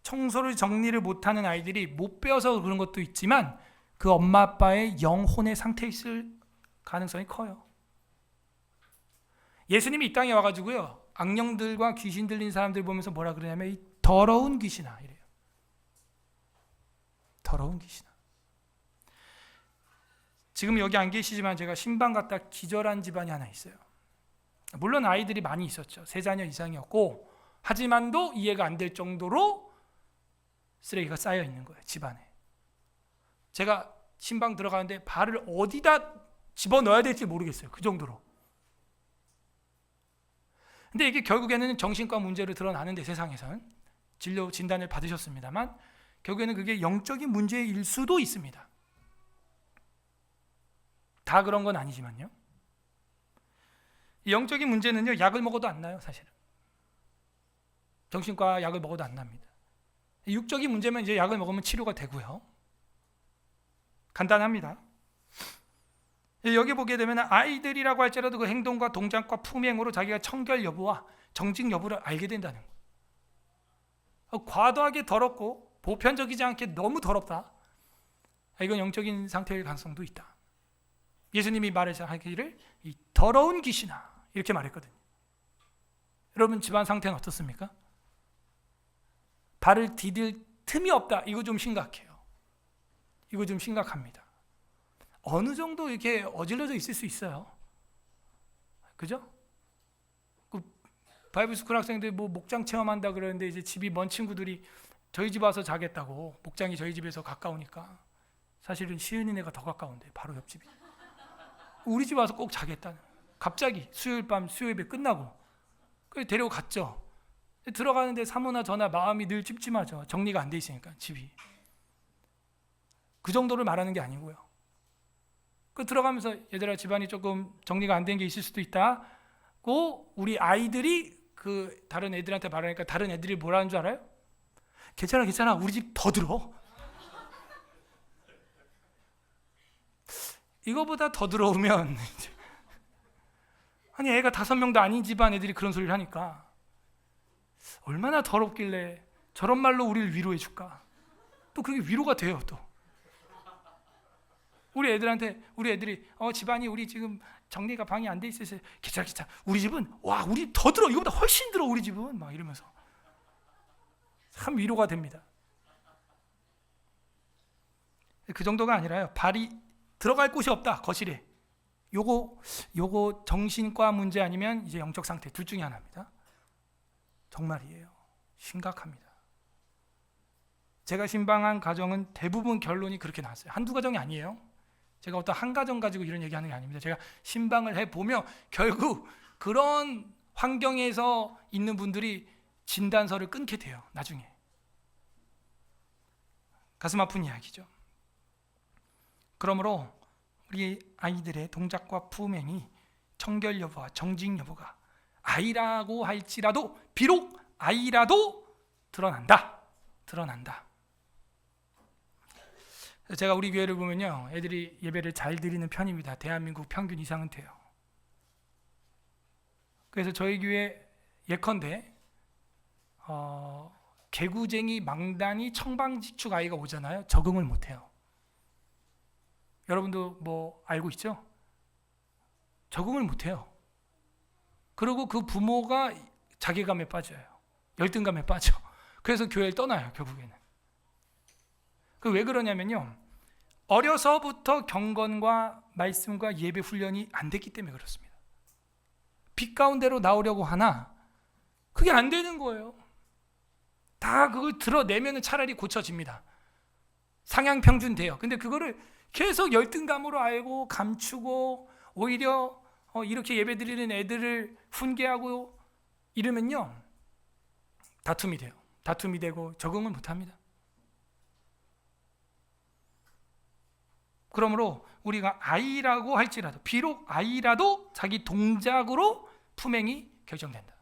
Speaker 1: 청소를 정리를 못하는 아이들이 못 배워서 그런 것도 있지만 그 엄마 아빠의 영혼의 상태에 있을 가능성이 커요. 예수님이 이 땅에 와가지고요 악령들과 귀신 들린 사람들 보면서 뭐라 그러냐면 이 더러운 귀신아 이래요. 더러운 귀신아. 지금 여기 안 계시지만 제가 신방 갔다 기절한 집안이 하나 있어요. 물론 아이들이 많이 있었죠. 3자녀 이상이었고 하지만도 이해가 안 될 정도로 쓰레기가 쌓여 있는 거예요. 집안에. 제가 신방 들어가는데 발을 어디다 집어넣어야 될지 모르겠어요. 그 정도로. 근데 이게 결국에는 정신과 문제로 드러나는데 세상에서는 진료 진단을 받으셨습니다만 결국에는 그게 영적인 문제일 수도 있습니다. 다 그런 건 아니지만요. 영적인 문제는요, 약을 먹어도 안 나요, 사실은. 정신과 약을 먹어도 안 납니다. 육적인 문제면 이제 약을 먹으면 치료가 되고요. 간단합니다. 여기 보게 되면 아이들이라고 할지라도 그 행동과 동작과 품행으로 자기가 청결 여부와 정직 여부를 알게 된다는 거예요. 과도하게 더럽고 보편적이지 않게 너무 더럽다. 이건 영적인 상태일 가능성도 있다. 예수님이 말하기를 이 더러운 귀신아 이렇게 말했거든요. 여러분 집안 상태는 어떻습니까? 발을 디딜 틈이 없다. 이거 좀 심각해요. 이거 좀 심각합니다. 어느 정도 이렇게 어질러져 있을 수 있어요. 그죠? 그 바이블 스쿨 학생들 뭐 목장 체험한다 그러는데 이제 집이 먼 친구들이 저희 집 와서 자겠다고, 목장이 저희 집에서 가까우니까. 사실은 시은이네가 더 가까운데 바로 옆집이. 우리 집 와서 꼭 자겠다는. 갑자기 수요일 밤 수요예배 끝나고 그래서 데리고 갔죠. 들어가는데 사모나 저나 마음이 늘 찜찜하죠. 정리가 안 돼 있으니까 집이. 그 정도를 말하는 게 아니고요. 그 들어가면서 얘들아 집안이 조금 정리가 안 된 게 있을 수도 있다고 우리 아이들이 그 다른 애들한테 말하니까 다른 애들이 뭐라는 줄 알아요? 괜찮아 괜찮아 우리 집 더 들어. 이거보다 더 들어오면 아니 애가 5명도 아닌 집안 애들이 그런 소리를 하니까 얼마나 더럽길래 저런 말로 우리를 위로해 줄까? 또 그게 위로가 돼요. 또 우리 애들이 집안이 우리 지금 정리가 방이 안 돼 있어서 괜찮아 우리 집은 와 우리 더 들어 이거보다 훨씬 들어 우리 집은 막 이러면서 참 위로가 됩니다. 그 정도가 아니라요. 발이 들어갈 곳이 없다 거실에. 요거 정신과 문제 아니면 이제 영적 상태 둘 중에 하나입니다. 정말이에요. 심각합니다. 제가 신방한 가정은 대부분 결론이 그렇게 나왔어요. 한두 가정이 아니에요. 제가 어떤 한 가정 가지고 이런 얘기하는 게 아닙니다. 제가 신방을 해보면 결국 그런 환경에서 있는 분들이 진단서를 끊게 돼요. 나중에. 가슴 아픈 이야기죠. 그러므로 우리 아이들의 동작과 품행이 청결 여부와 정직 여부가 아이라고 할지라도 비록 아이라도 드러난다. 제가 우리 교회를 보면요, 애들이 예배를 잘 드리는 편입니다. 대한민국 평균 이상은 돼요. 그래서 저희 교회 예컨대 개구쟁이, 망다니, 청방지축 아이가 오잖아요. 적응을 못해요. 여러분도 뭐 알고 있죠? 적응을 못해요. 그리고 그 부모가 자괴감에 빠져요. 열등감에 빠져. 그래서 교회를 떠나요. 결국에는. 그 왜 그러냐면요, 어려서부터 경건과 말씀과 예배 훈련이 안 됐기 때문에 그렇습니다. 빛 가운데로 나오려고 하나 그게 안 되는 거예요. 다 그걸 드러내면 차라리 고쳐집니다. 상향 평준 돼요. 근데 그거를 계속 열등감으로 알고 감추고 오히려 이렇게 예배드리는 애들을 훈계하고 이러면요 다툼이 돼요. 다툼이 되고 적응을 못합니다. 그러므로 우리가 아이라고 할지라도 비록 아이라도 자기 동작으로 품행이 결정된다.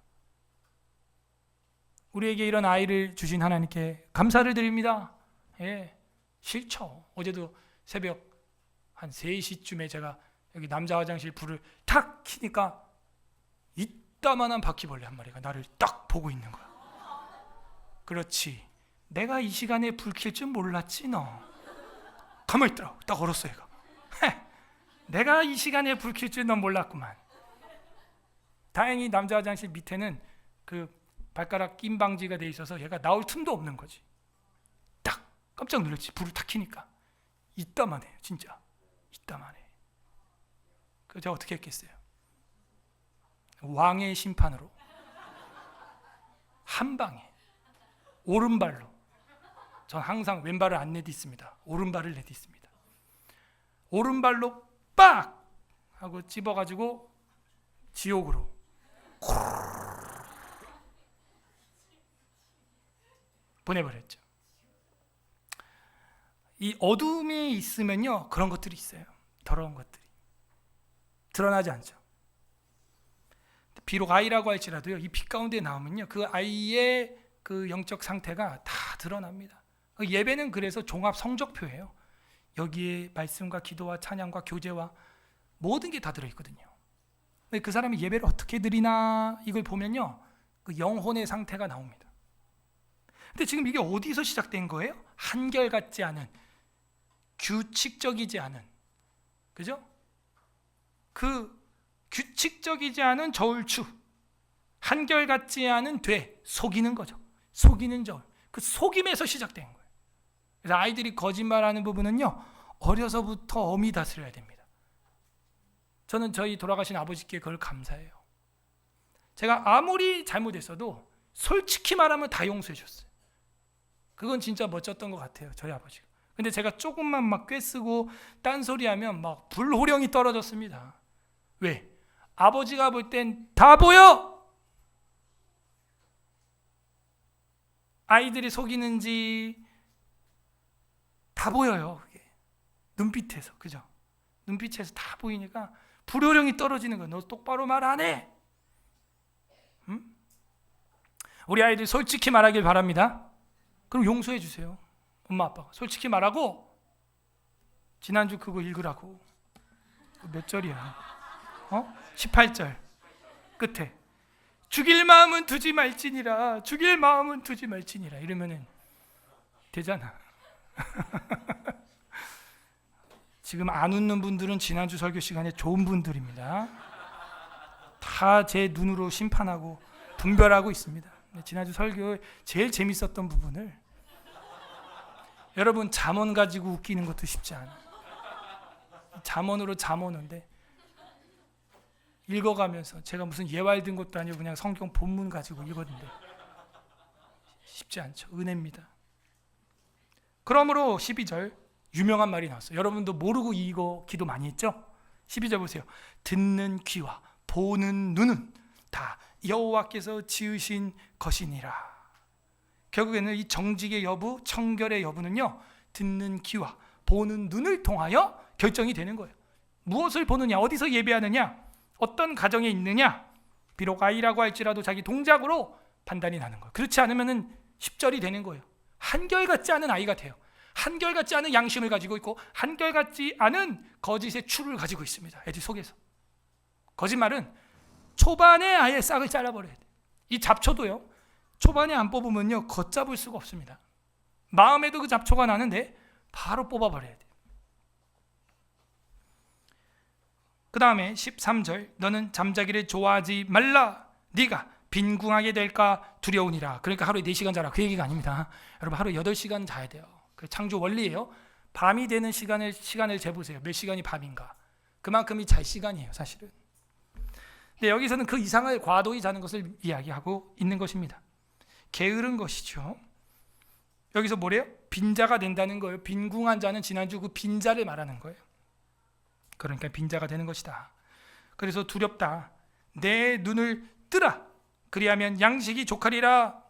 Speaker 1: 우리에게 이런 아이를 주신 하나님께 감사를 드립니다. 예, 싫죠. 어제도 새벽 한 3시쯤에 제가 여기 남자 화장실 불을 탁 켜니까 이따만한 바퀴벌레 한 마리가 나를 딱 보고 있는 거야. 그렇지. 내가 이 시간에 불 켤 줄 몰랐지 너. 가만히 있더라고. 딱 얼었어 얘가. 내가 이 시간에 불 켤 줄 넌 몰랐구만. 다행히 남자 화장실 밑에는 그 발가락 낀 방지가 돼 있어서 얘가 나올 틈도 없는 거지. 딱 깜짝 놀랐지. 불을 탁 켜니까. 이따만 해요. 진짜. 이따만 해. 그래서 제가 어떻게 했겠어요? 왕의 심판으로 한 방에 오른발로, 전 항상 왼발을 안 내딛습니다. 오른발을 내딛습니다. 오른발로 빡 하고 찝어가지고 지옥으로 보내버렸죠. 이 어둠이 있으면요 그런 것들이 있어요. 더러운 것들이 드러나지 않죠. 비록 아이라고 할지라도요, 이 빛 가운데 나오면요, 그 아이의 그 영적 상태가 다 드러납니다. 예배는 그래서 종합 성적표예요. 여기에 말씀과 기도와 찬양과 교제와 모든 게 다 들어있거든요. 그 사람이 예배를 어떻게 드리나 이걸 보면요, 그 영혼의 상태가 나옵니다. 근데 지금 이게 어디서 시작된 거예요? 한결같지 않은, 규칙적이지 않은, 그죠? 그 규칙적이지 않은 저울추, 한결같지 않은 돼, 속이는 거죠. 속이는 저울. 그 속임에서 시작된 거예요. 그래서 아이들이 거짓말하는 부분은요, 어려서부터 엄히 다스려야 됩니다. 저는 저희 돌아가신 아버지께 그걸 감사해요. 제가 아무리 잘못했어도 솔직히 말하면 다 용서해 줬어요. 그건 진짜 멋졌던 것 같아요, 저희 아버지가. 근데 제가 조금만 막 꿰쓰고 딴소리하면 막 불호령이 떨어졌습니다. 왜? 아버지가 볼 땐 다 보여! 아이들이 속이는지 다 보여요. 그게. 눈빛에서, 그죠? 눈빛에서 다 보이니까 불호령이 떨어지는 거예요. 너 똑바로 말 안 해! 응? 우리 아이들 솔직히 말하길 바랍니다. 그럼 용서해 주세요. 엄마 아빠가 솔직히 말하고, 지난주 그거 읽으라고. 몇 절이야? 18절 끝에 죽일 마음은 두지 말지니라, 죽일 마음은 두지 말지니라 이러면은 되잖아. 지금 안 웃는 분들은 지난주 설교 시간에 좋은 분들입니다. 다 제 눈으로 심판하고 분별하고 있습니다. 지난주 설교에 제일 재밌었던 부분을, 여러분 잠언 가지고 웃기는 것도 쉽지 않아요. 잠언으로 잠 오는데 읽어가면서, 제가 무슨 예활 든 것도 아니고 그냥 성경 본문 가지고 읽었는데 쉽지 않죠. 은혜입니다. 그러므로 12절 유명한 말이 나왔어요. 여러분도 모르고 이거 기도 많이 했죠? 12절 보세요. 듣는 귀와 보는 눈은 다 여호와께서 지으신 것이니라. 결국에는 이 정직의 여부, 청결의 여부는요, 듣는 귀와 보는 눈을 통하여 결정이 되는 거예요. 무엇을 보느냐, 어디서 예배하느냐, 어떤 가정에 있느냐, 비록 아이라고 할지라도 자기 동작으로 판단이 나는 거예요. 그렇지 않으면 10절이 되는 거예요. 한결같지 않은 아이 같아요. 한결같지 않은 양심을 가지고 있고 한결같지 않은 거짓의 추를 가지고 있습니다. 애들 속에서. 거짓말은 초반에 아예 싹을 잘라버려야 돼요. 이 잡초도요, 초반에 안 뽑으면요 걷잡을 수가 없습니다. 마음에도 그 잡초가 나는데 바로 뽑아버려야 돼요. 그 다음에 13절, 너는 잠자기를 좋아하지 말라. 네가 빈궁하게 될까 두려우니라. 그러니까 하루에 4시간 자라, 그 얘기가 아닙니다. 여러분 하루에 8시간 자야 돼요. 그 창조 원리예요. 밤이 되는 시간을 재보세요. 몇 시간이 밤인가. 그만큼이 잘 시간이에요, 사실은. 근데 여기서는 그 이상을 과도히 자는 것을 이야기하고 있는 것입니다. 게으른 것이죠. 여기서 뭐래요? 빈자가 된다는 거예요. 빈궁한 자는 지난주 그 빈자를 말하는 거예요. 그러니까 빈자가 되는 것이다. 그래서 두렵다. 내 눈을 뜨라. 그리하면 양식이 족하리라.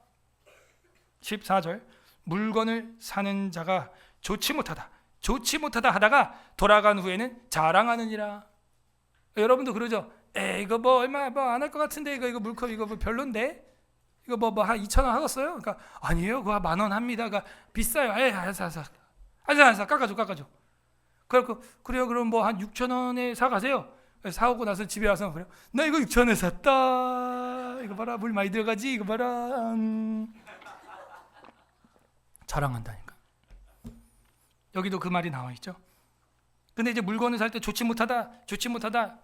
Speaker 1: 14절, 물건을 사는 자가 좋지 못하다 하다가 돌아간 후에는 자랑하느니라. 여러분도 그러죠? 이거 뭐 얼마 뭐 안 할 것 같은데, 이거 물컵 이거 뭐 별론데, 이거 뭐 한 2,000원 하겠어요? 그러니까 아니에요, 그거 10,000원 합니다. 그러니까 비싸요. 알았어 깎아줘. 그래요. 그럼 뭐 한 6,000원에 사가세요. 사오고 나서 집에 와서 그래요. 나 이거 6,000원에 샀다. 이거 봐라, 물 많이 들어가지. 이거 봐라. 자랑한다니까. 여기도 그 말이 나와 있죠. 근데 이제 물건을 살 때 좋지 못하다.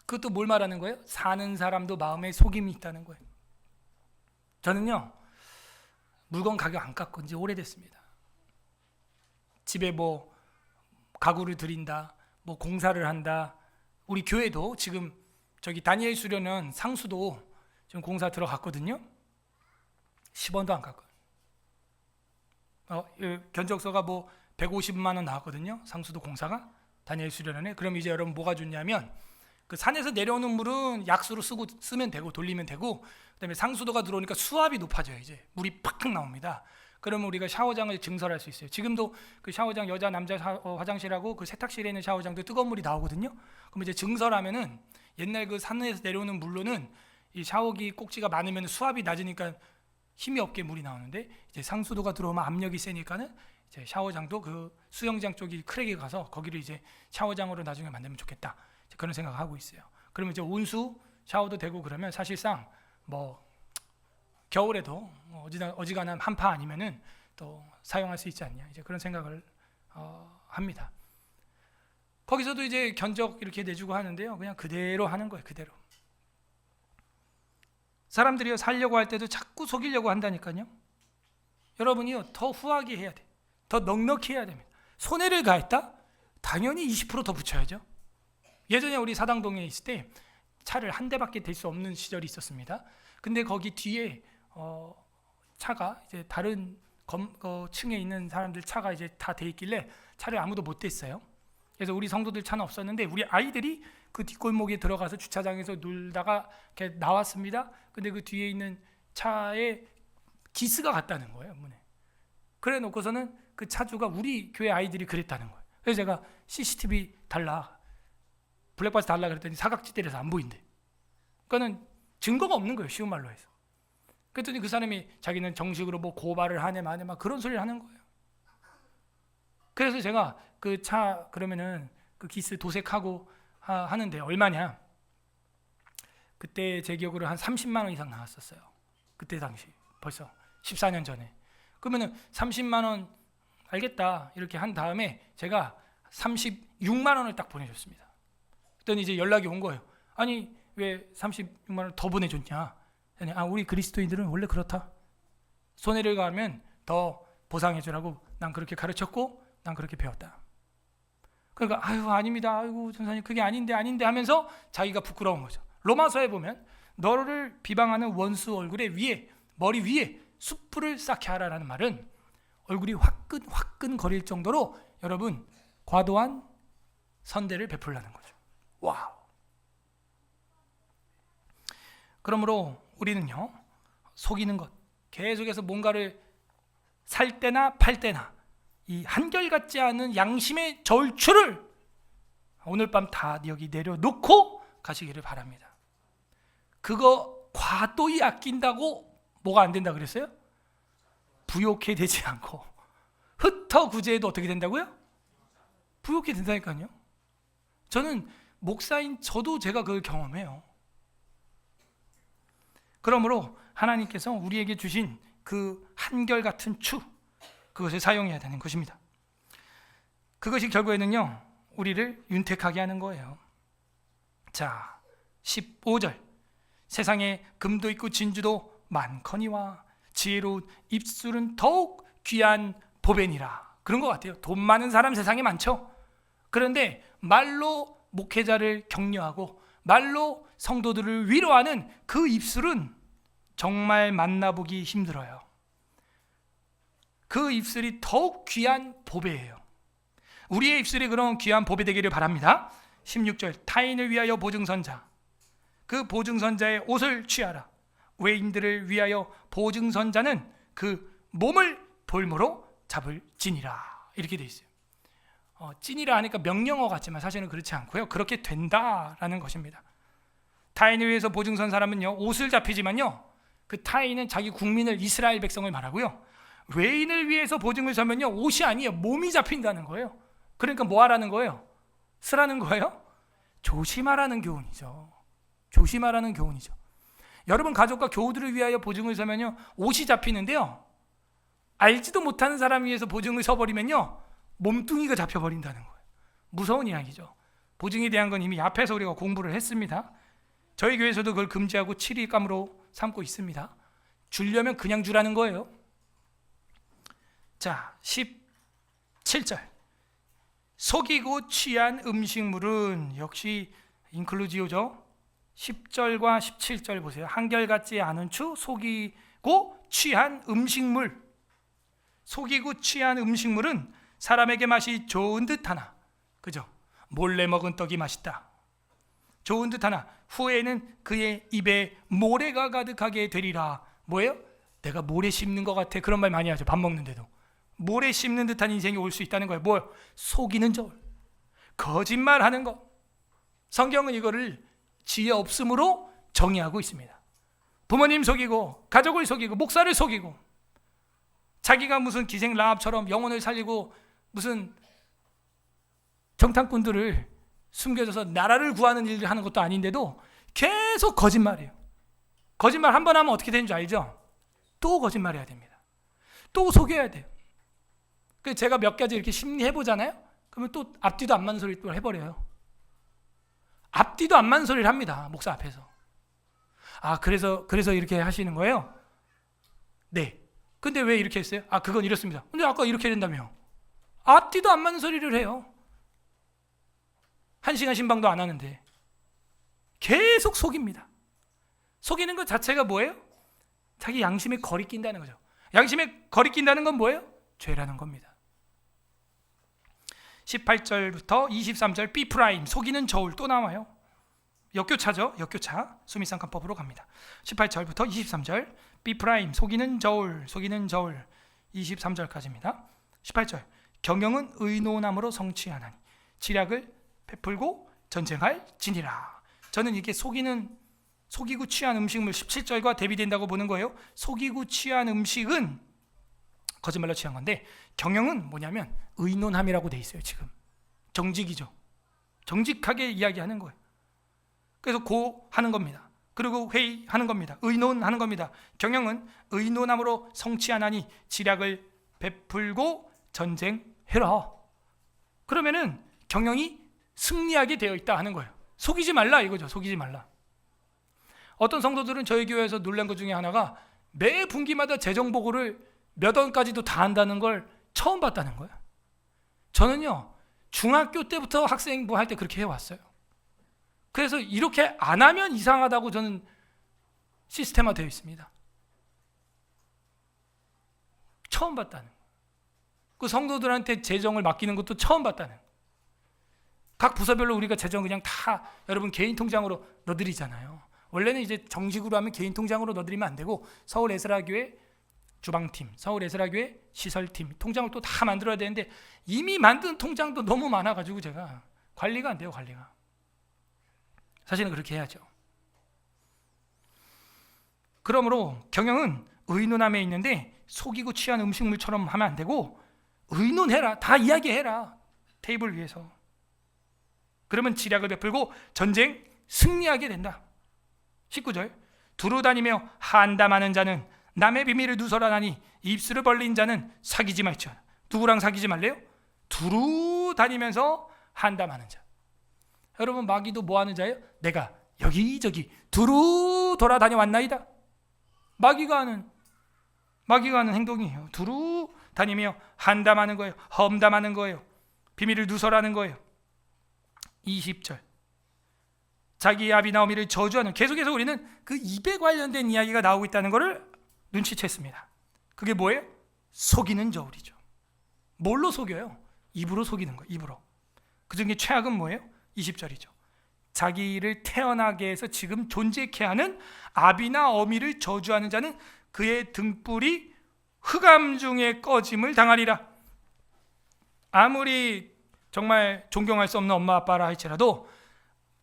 Speaker 1: 그것도 뭘 말하는 거예요? 사는 사람도 마음에 속임이 있다는 거예요. 저는요, 물건 가격 안 깎은 지 오래됐습니다. 집에 뭐 가구를 들인다, 뭐 공사를 한다. 우리 교회도 지금 저기 다니엘 수련원 상수도 지금 공사 들어갔거든요. 10원도 안 깎아요. 견적서가 뭐 150만 원 나왔거든요. 상수도 공사가 다니엘 수련원에. 그럼 이제 여러분 뭐가 좋냐면, 그 산에서 내려오는 물은 약수로 쓰면 되고 돌리면 되고, 그다음에 상수도가 들어오니까 수압이 높아져요. 이제 물이 팍팍 나옵니다. 그러면 우리가 샤워장을 증설할 수 있어요. 지금도 그 샤워장, 여자 남자 화장실하고 그 세탁실에 있는 샤워장도 뜨거운 물이 나오거든요. 그럼 이제 증설하면은 옛날 그 산에서 내려오는 물로는 이 샤워기 꼭지가 많으면 수압이 낮으니까 힘이 없게 물이 나오는데 이제 상수도가 들어오면 압력이 세니까는 이제 샤워장도 그 수영장 쪽이 크랙이 가서 거기를 이제 샤워장으로 나중에 만들면 좋겠다. 이제 그런 생각을 하고 있어요. 그러면 이제 온수 샤워도 되고 그러면 사실상 뭐 겨울에도 어지간한 한파 아니면은 또 사용할 수 있지 않냐. 이제 그런 생각을 합니다. 거기서도 이제 견적 이렇게 내주고 하는데요. 그냥 그대로 하는 거예요. 그대로. 사람들이 살려고 할 때도 자꾸 속이려고 한다니까요. 여러분이요 더 후하게 해야 돼. 더 넉넉히 해야 됩니다. 손해를 가했다? 당연히 20% 더 붙여야죠. 예전에 우리 사당동에 있을 때 차를 한 대밖에 댈 수 없는 시절이 있었습니다. 근데 거기 뒤에 차가 이제 다른 층에 있는 사람들 차가 이제 다 돼 있길래 차를 아무도 못 댔어요. 그래서 우리 성도들 차는 없었는데 우리 아이들이 그 뒷골목에 들어가서 주차장에서 놀다가 이렇게 나왔습니다. 근데 그 뒤에 있는 차에 기스가 갔다는 거예요, 문에. 그래 놓고서는 그 차주가 우리 교회 아이들이 그랬다는 거예요. 그래서 제가 CCTV 달라, 블랙박스 달라 그랬더니 사각지 때려서 안 보인대. 그러니까는 증거가 없는 거예요, 쉬운 말로 해서. 그랬더니 그 사람이 자기는 정식으로 뭐 고발을 하네 마네 막 그런 소리를 하는 거예요. 그래서 제가 그 차 그러면은 그 기스 도색하고 하는데 얼마냐? 그때 제 기억으로 한 30만 원 이상 나왔었어요. 그때 당시 벌써 14년 전에. 그러면은 30만 원 알겠다 이렇게 한 다음에 제가 36만 원을 딱 보내줬습니다. 그랬더니 이제 연락이 온 거예요. 아니 왜 36만 원을 더 보내줬냐? 우리 그리스도인들은 원래 그렇다. 손해를 가면 더 보상해주라고 난 그렇게 가르쳤고 난 그렇게 배웠다. 그러니까 아닙니다. 아이고 전사님 그게 아닌데 하면서 자기가 부끄러운 거죠. 로마서에 보면 너를 비방하는 원수 얼굴에 머리 위에 숯불을 쌓게 하라라는 말은 얼굴이 화끈 거릴 정도로 여러분 과도한 선대를 베풀라는 거죠. 와우. 그러므로 우리는요 속이는 것 계속해서 뭔가를 살 때나 팔 때나 이 한결같지 않은 양심의 절출을 오늘 밤 다 여기 내려놓고 가시기를 바랍니다. 그거 과도히 아낀다고 뭐가 안 된다 그랬어요? 부욕해 되지 않고 흩어 구제해도 어떻게 된다고요? 부욕해 된다니까요. 저는 목사인 저도 제가 그걸 경험해요. 그러므로 하나님께서 우리에게 주신 그 한결같은 추 그것을 사용해야 되는 것입니다. 그것이 결국에는요 우리를 윤택하게 하는 거예요. 자 15절 세상에 금도 있고 진주도 많거니와 지혜로운 입술은 더욱 귀한 보배니라. 그런 것 같아요. 돈 많은 사람 세상에 많죠. 그런데 말로 목회자를 격려하고 말로 성도들을 위로하는 그 입술은 정말 만나보기 힘들어요. 그 입술이 더욱 귀한 보배예요. 우리의 입술이 그런 귀한 보배 되기를 바랍니다. 16절 타인을 위하여 보증선자 그 보증선자의 옷을 취하라. 외인들을 위하여 보증선자는 그 몸을 볼모로 잡을 찐이라. 이렇게 돼 있어요. 찐이라 하니까 명령어 같지만 사실은 그렇지 않고요. 그렇게 된다라는 것입니다. 타인을 위해서 보증선 사람은요 옷을 잡히지만요 그 타인은 자기 국민을 이스라엘 백성을 말하고요. 외인을 위해서 보증을 서면요 옷이 아니에요. 몸이 잡힌다는 거예요. 그러니까 뭐 하라는 거예요? 쓰라는 거예요? 조심하라는 교훈이죠. 조심하라는 교훈이죠. 여러분 가족과 교우들을 위하여 보증을 서면요 옷이 잡히는데요 알지도 못하는 사람 위해서 보증을 서버리면요 몸뚱이가 잡혀버린다는 거예요. 무서운 이야기죠. 보증에 대한 건 이미 앞에서 우리가 공부를 했습니다. 저희 교회에서도 그걸 금지하고 7일감으로 삼고 있습니다. 주려면 그냥 주라는 거예요. 자 17절 속이고 취한 음식물은 역시 인클루지오죠. 10절과 17절 보세요. 한결같지 않은 추 속이고 취한 음식물. 속이고 취한 음식물은 사람에게 맛이 좋은 듯하나 그죠? 몰래 먹은 떡이 맛있다. 좋은 듯하나 후에는 그의 입에 모래가 가득하게 되리라. 뭐예요? 내가 모래 씹는 것 같아. 그런 말 많이 하죠. 밥 먹는데도. 모래 씹는 듯한 인생이 올 수 있다는 거예요. 뭐예요? 속이는 절, 거짓말하는 것. 성경은 이거를 지혜 없음으로 정의하고 있습니다. 부모님 속이고 가족을 속이고 목사를 속이고 자기가 무슨 기생 라합처럼 영혼을 살리고 무슨 정탐꾼들을 숨겨줘서 나라를 구하는 일을 하는 것도 아닌데도 계속 거짓말해요. 거짓말 한 번 하면 어떻게 되는 줄 알죠? 또 거짓말해야 됩니다. 또 속여야 돼요. 그래서 제가 몇 가지 이렇게 심리해보잖아요. 그러면 또 앞뒤도 안 맞는 소리를 또 해버려요. 앞뒤도 안 맞는 소리를 합니다. 목사 앞에서. 아, 그래서 이렇게 하시는 거예요? 네. 근데 왜 이렇게 했어요? 아, 그건 이렇습니다. 근데 아까 이렇게 된다며. 앞뒤도 안 맞는 소리를 해요. 1시간 신방도 안 하는데 계속 속입니다. 속이는 것 자체가 뭐예요? 자기 양심에 거리 낀다는 거죠. 양심에 거리 낀다는 건 뭐예요? 죄라는 겁니다. 18절부터 23절 B 프라임 속이는 저울 또 나와요. 역교차죠. 역교차. 수미상관법으로 갑니다. 18절부터 23절 B 프라임 속이는 저울 23절까지입니다. 18절 경영은 의논함으로 성취하나니 지략을 베풀고 전쟁할 진이라. 저는 이게 속이고 취한 음식물 17절과 대비된다고 보는 거예요. 속이고 취한 음식은 거짓말로 취한 건데 경영은 뭐냐면 의논함이라고 돼 있어요. 지금 정직이죠. 정직하게 이야기하는 거예요. 그래서 고하는 겁니다. 그리고 회의하는 겁니다. 의논하는 겁니다. 경영은 의논함으로 성취하나니 지략을 베풀고 전쟁해라. 그러면은 경영이 승리하게 되어 있다 하는 거예요. 속이지 말라 이거죠. 속이지 말라. 어떤 성도들은 저희 교회에서 놀란 것 중에 하나가 매 분기마다 재정 보고를 몇 원까지도 다 한다는 걸 처음 봤다는 거예요. 저는요 중학교 때부터 학생부 할 때 그렇게 해왔어요. 그래서 이렇게 안 하면 이상하다고 저는 시스템화 되어 있습니다. 처음 봤다는 거예요. 그 성도들한테 재정을 맡기는 것도 처음 봤다는 거예요. 각 부서별로 우리가 재정 그냥 다 여러분 개인 통장으로 넣어드리잖아요. 원래는 이제 정식으로 하면 개인 통장으로 넣어드리면 안 되고 서울 에스라교회 주방팀, 서울 에스라교회 시설팀 통장을 또 다 만들어야 되는데 이미 만든 통장도 너무 많아가지고 제가 관리가 안 돼요. 관리가. 사실은 그렇게 해야죠. 그러므로 경영은 의논함에 있는데 속이고 취한 음식물처럼 하면 안 되고 의논해라. 다 이야기해라. 테이블 위에서. 그러면 지략을 베풀고 전쟁 승리하게 된다. 19절 두루 다니며 한담하는 자는 남의 비밀을 누설하나니 입술을 벌린 자는 사귀지 말지어다. 누구랑 사귀지 말래요? 두루 다니면서 한담하는 자. 여러분 마귀도 뭐 하는 자예요? 내가 여기저기 두루 돌아다녀 왔나이다. 마귀가 하는 행동이에요. 두루 다니며 한담하는 거예요. 험담하는 거예요. 비밀을 누설하는 거예요. 20절 자기 아비 나오미를 저주하는, 계속해서 우리는 그 입에 관련된 이야기가 나오고 있다는 것을 눈치챘습니다. 그게 뭐예요? 속이는 저울이죠. 뭘로 속여요? 입으로 속이는 거예요. 입으로. 그 중에 최악은 뭐예요? 20절이죠. 자기를 태어나게 해서 지금 존재케 하는 아비나 어미를 저주하는 자는 그의 등불이 흑암 중에 꺼짐을 당하리라. 아무리 정말 존경할 수 없는 엄마 아빠라 할지라도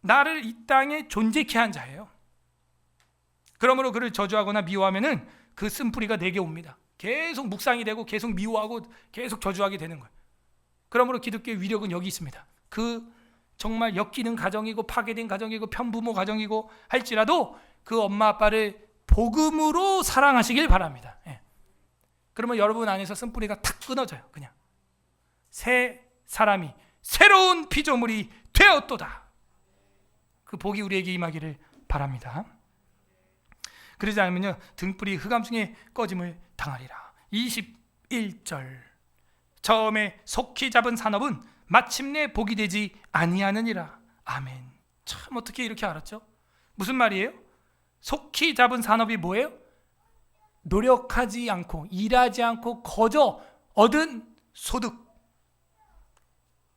Speaker 1: 나를 이 땅에 존재케 한 자예요. 그러므로 그를 저주하거나 미워하면은 그 쓴뿌리가 내게 옵니다. 계속 묵상이 되고 계속 미워하고 계속 저주하게 되는 거예요. 그러므로 기독교의 위력은 여기 있습니다. 그 정말 엮이는 가정이고 파괴된 가정이고 편부모 가정이고 할지라도 그 엄마 아빠를 복음으로 사랑하시길 바랍니다. 예. 그러면 여러분 안에서 쓴뿌리가 탁 끊어져요. 그냥 새 사람이 새로운 피조물이 되었도다. 그 복이 우리에게 임하기를 바랍니다. 그러지 않으면요 등불이 흑암 중에 꺼짐을 당하리라. 21절 처음에 속히 잡은 산업은 마침내 복이 되지 아니하느니라. 아멘. 참 어떻게 이렇게 알았죠? 무슨 말이에요? 속히 잡은 산업이 뭐예요? 노력하지 않고 일하지 않고 거저 얻은 소득.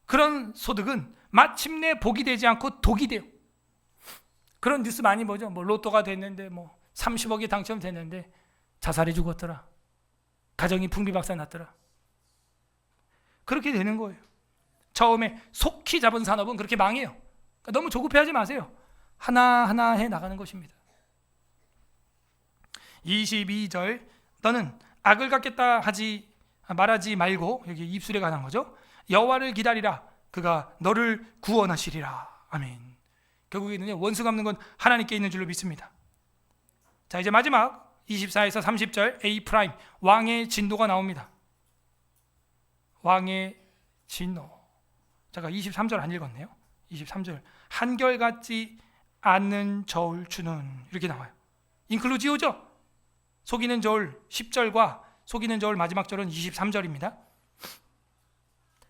Speaker 1: 그런 소득은 마침내 복이 되지 않고 독이 돼요. 그런 뉴스 많이 보죠. 뭐 로또가 됐는데 뭐 30억이 당첨됐는데 자살해 죽었더라. 가정이 풍비박산 났더라. 그렇게 되는 거예요. 처음에 속히 잡은 산업은 그렇게 망해요. 그러니까 너무 조급해하지 마세요. 하나하나 해 나가는 것입니다. 22절 너는 악을 갚겠다 말하지 말고, 여기 입술에 관한 거죠. 여호와를 기다리라. 그가 너를 구원하시리라. 아멘. 결국에는요, 원수 갚는 건 하나님께 있는 줄로 믿습니다. 자, 이제 마지막 24에서 30절 A 프라임 왕의 진노가 나옵니다. 왕의 진노. 제가 23절 안 읽었네요. 23절 한결같지 않는 저울 추는, 이렇게 나와요. 인클루지오죠. 속이는 저울 10절과 속이는 저울 마지막 절은 23절입니다.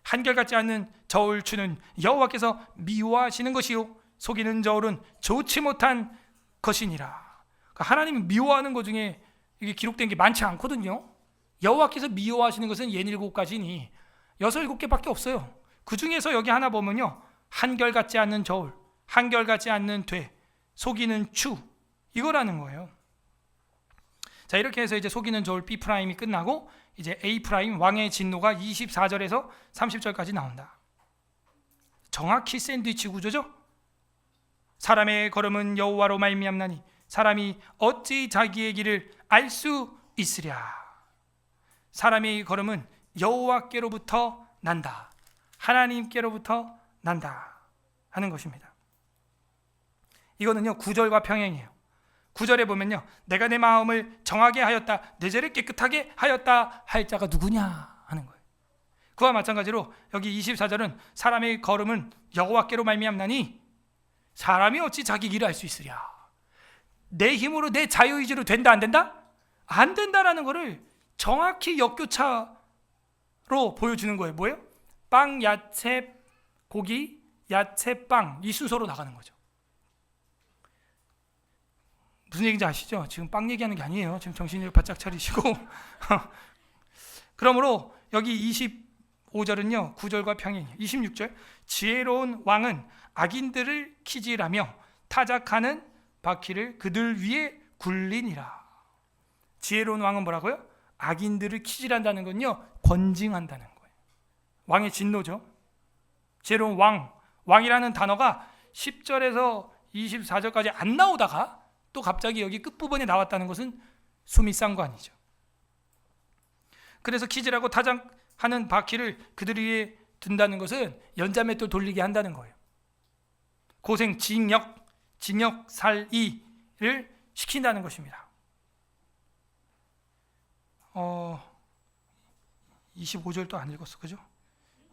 Speaker 1: 한결같지 않는 저울 추는 여호와께서 미워하시는 것이요 속이는 저울은 좋지 못한 것이니라. 그러니까 하나님이 미워하는 것 중에 이게 기록된 게 많지 않거든요. 여호와께서 미워하시는 것은 67가지니 6, 7개밖에 없어요. 그 중에서 여기 하나 보면요, 한결같지 않는 저울, 한결같지 않는 돼, 속이는 추, 이거라는 거예요. 자, 이렇게 해서 이제 속이는 저울 B 프라임이 끝나고 이제 A 프라임 왕의 진노가 24절에서 30절까지 나온다. 정확히 샌드위치 구조죠. 사람의 걸음은 여호와로 말미암나니 사람이 어찌 자기의 길을 알 수 있으랴. 사람의 걸음은 여호와께로부터 난다. 하나님께로부터 난다 하는 것입니다. 이거는요 9절과 평행이에요. 9절에 보면요, 내가 내 마음을 정하게 하였다, 내 죄를 깨끗하게 하였다 할 자가 누구냐 하는 거예요. 그와 마찬가지로 여기 24절은 사람의 걸음은 여호와께로 말미암나니 사람이 어찌 자기 길을 알 수 있으랴. 내 힘으로 내 자유의지로 된다 안 된다? 안 된다라는 거를 정확히 역교차로 보여주는 거예요. 뭐예요? 빵, 야채, 고기, 야채, 빵, 이 순서로 나가는 거죠. 무슨 얘기인지 아시죠? 지금 빵 얘기하는 게 아니에요. 지금 정신을 바짝 차리시고 그러므로 여기 25절은요 9절과 평행이에요. 26절 지혜로운 왕은 악인들을 키질하며 타작하는 바퀴를 그들 위에 굴리니라. 지혜로운 왕은 뭐라고요? 악인들을 키질한다는 건요 권징한다는 거예요. 왕의 진노죠. 지혜로운 왕이라는 단어가 10절에서 24절까지 안 나오다가 또 갑자기 여기 끝부분에 나왔다는 것은 숨이 싼 거 아니죠. 그래서 키질하고 타작하는 바퀴를 그들 위에 둔다는 것은 연자맷돌 돌리게 한다는 거예요. 고생, 징역 살이를 시킨다는 것입니다. 25절도 안 읽었어, 그죠?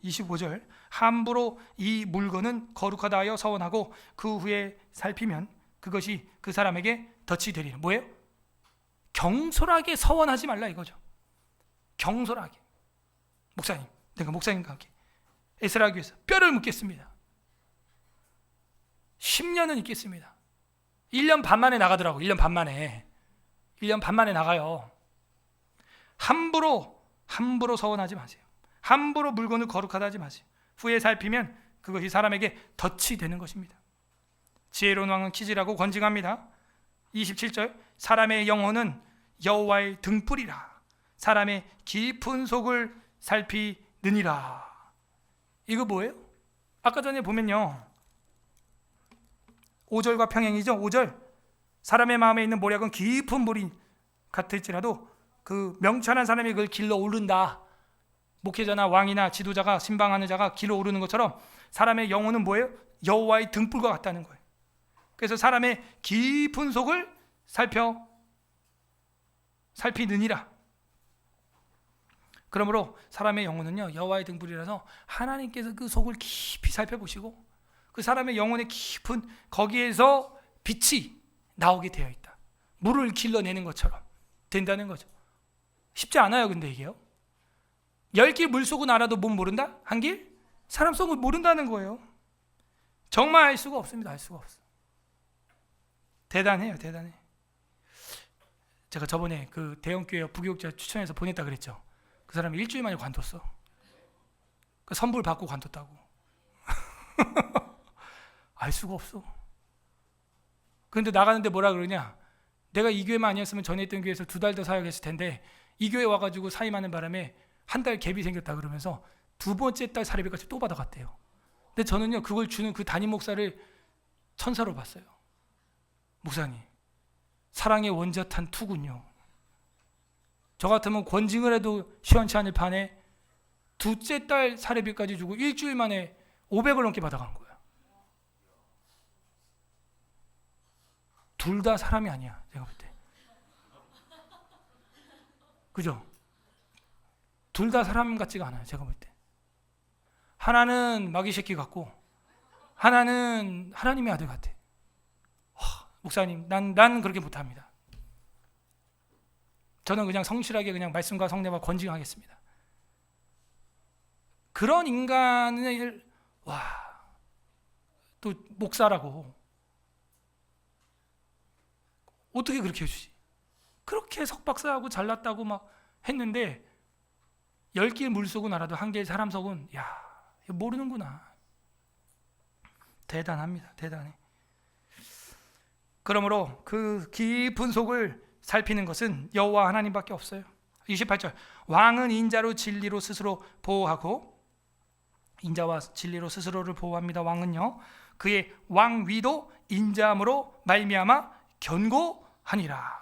Speaker 1: 25절 함부로 이 물건은 거룩하다 하여 서원하고 그 후에 살피면 그것이 그 사람에게 덫이 되리라. 뭐예요? 경솔하게 서원하지 말라 이거죠. 경솔하게. 목사님, 내가 목사님과 함께 에스라기 위해서 뼈를 묻겠습니다. 10년은 있겠습니다. 1년 반 만에 나가더라고. 1년 반 만에 나가요. 함부로 서원하지 마세요. 함부로 물건을 거룩하다 하지 마세요. 후에 살피면 그것이 사람에게 덫이 되는 것입니다. 지혜로운 왕은 키질하고 권징합니다. 27절 사람의 영혼은 여호와의 등불이라. 사람의 깊은 속을 살피느니라. 이거 뭐예요? 아까 전에 보면요 5절과 평행이죠. 5절 사람의 마음에 있는 모략은 깊은 물이 같을지라도 그 명철한 사람이 그걸 길러 오른다. 목회자나 왕이나 지도자가 신방하는 자가 길러 오르는 것처럼 사람의 영혼은 뭐예요? 여호와의 등불과 같다는 거예요. 그래서 사람의 깊은 속을 살피느니라. 그러므로 사람의 영혼은요 여호와의 등불이라서 하나님께서 그 속을 깊이 살펴보시고 그 사람의 영혼의 깊은 거기에서 빛이 나오게 되어 있다. 물을 길러내는 것처럼 된다는 거죠. 쉽지 않아요. 근데 이게요 10길 물속은 알아도 못 모른다? 한 길? 사람 속을 모른다는 거예요. 정말 알 수가 없습니다. 알 수가 없어. 대단해요. 대단해. 제가 저번에 그 대형교회 부교육자 추천해서 보냈다 그랬죠. 그 사람이 일주일 만에 관뒀어. 그 선불 받고 관뒀다고. 알 수가 없어. 그런데 나가는데 뭐라 그러냐? 내가 이 교회만 아니었으면 전에 있던 교회에서 2달 더 사역했을 텐데 이 교회 와가지고 사임하는 바람에 한 달 갭이 생겼다 그러면서 두 번째 달 사례비까지 또 받아갔대요. 근데 저는요 그걸 주는 그 담임 목사를 천사로 봤어요. 목사님, 사랑의 원자탄 2군요. 저 같으면 권징을 해도 시원치 않을 판에 둘째 딸 사례비까지 주고 일주일 만에 500을 넘게 받아간 거예요. 둘 다 사람이 아니야, 제가 볼 때. 그죠? 둘 다 사람 같지가 않아요, 제가 볼 때. 하나는 마귀 새끼 같고 하나는 하나님의 아들 같아. 목사님, 난 그렇게 못합니다. 저는 그냥 성실하게 그냥 말씀과 성례와 권징하겠습니다. 그런 인간을 또 목사라고 어떻게 그렇게 해주지? 그렇게 석박사하고 잘났다고 막 했는데 10길 물속은 알아도 1개의 사람 속은 모르는구나. 대단합니다. 대단해. 그러므로 그 깊은 속을 살피는 것은 여호와 하나님밖에 없어요. 28절 왕은 인자로 진리로 스스로 보호하고 인자와 진리로 스스로를 보호합니다. 왕은요 그의 왕위도 인자함으로 말미암아 견고하니라.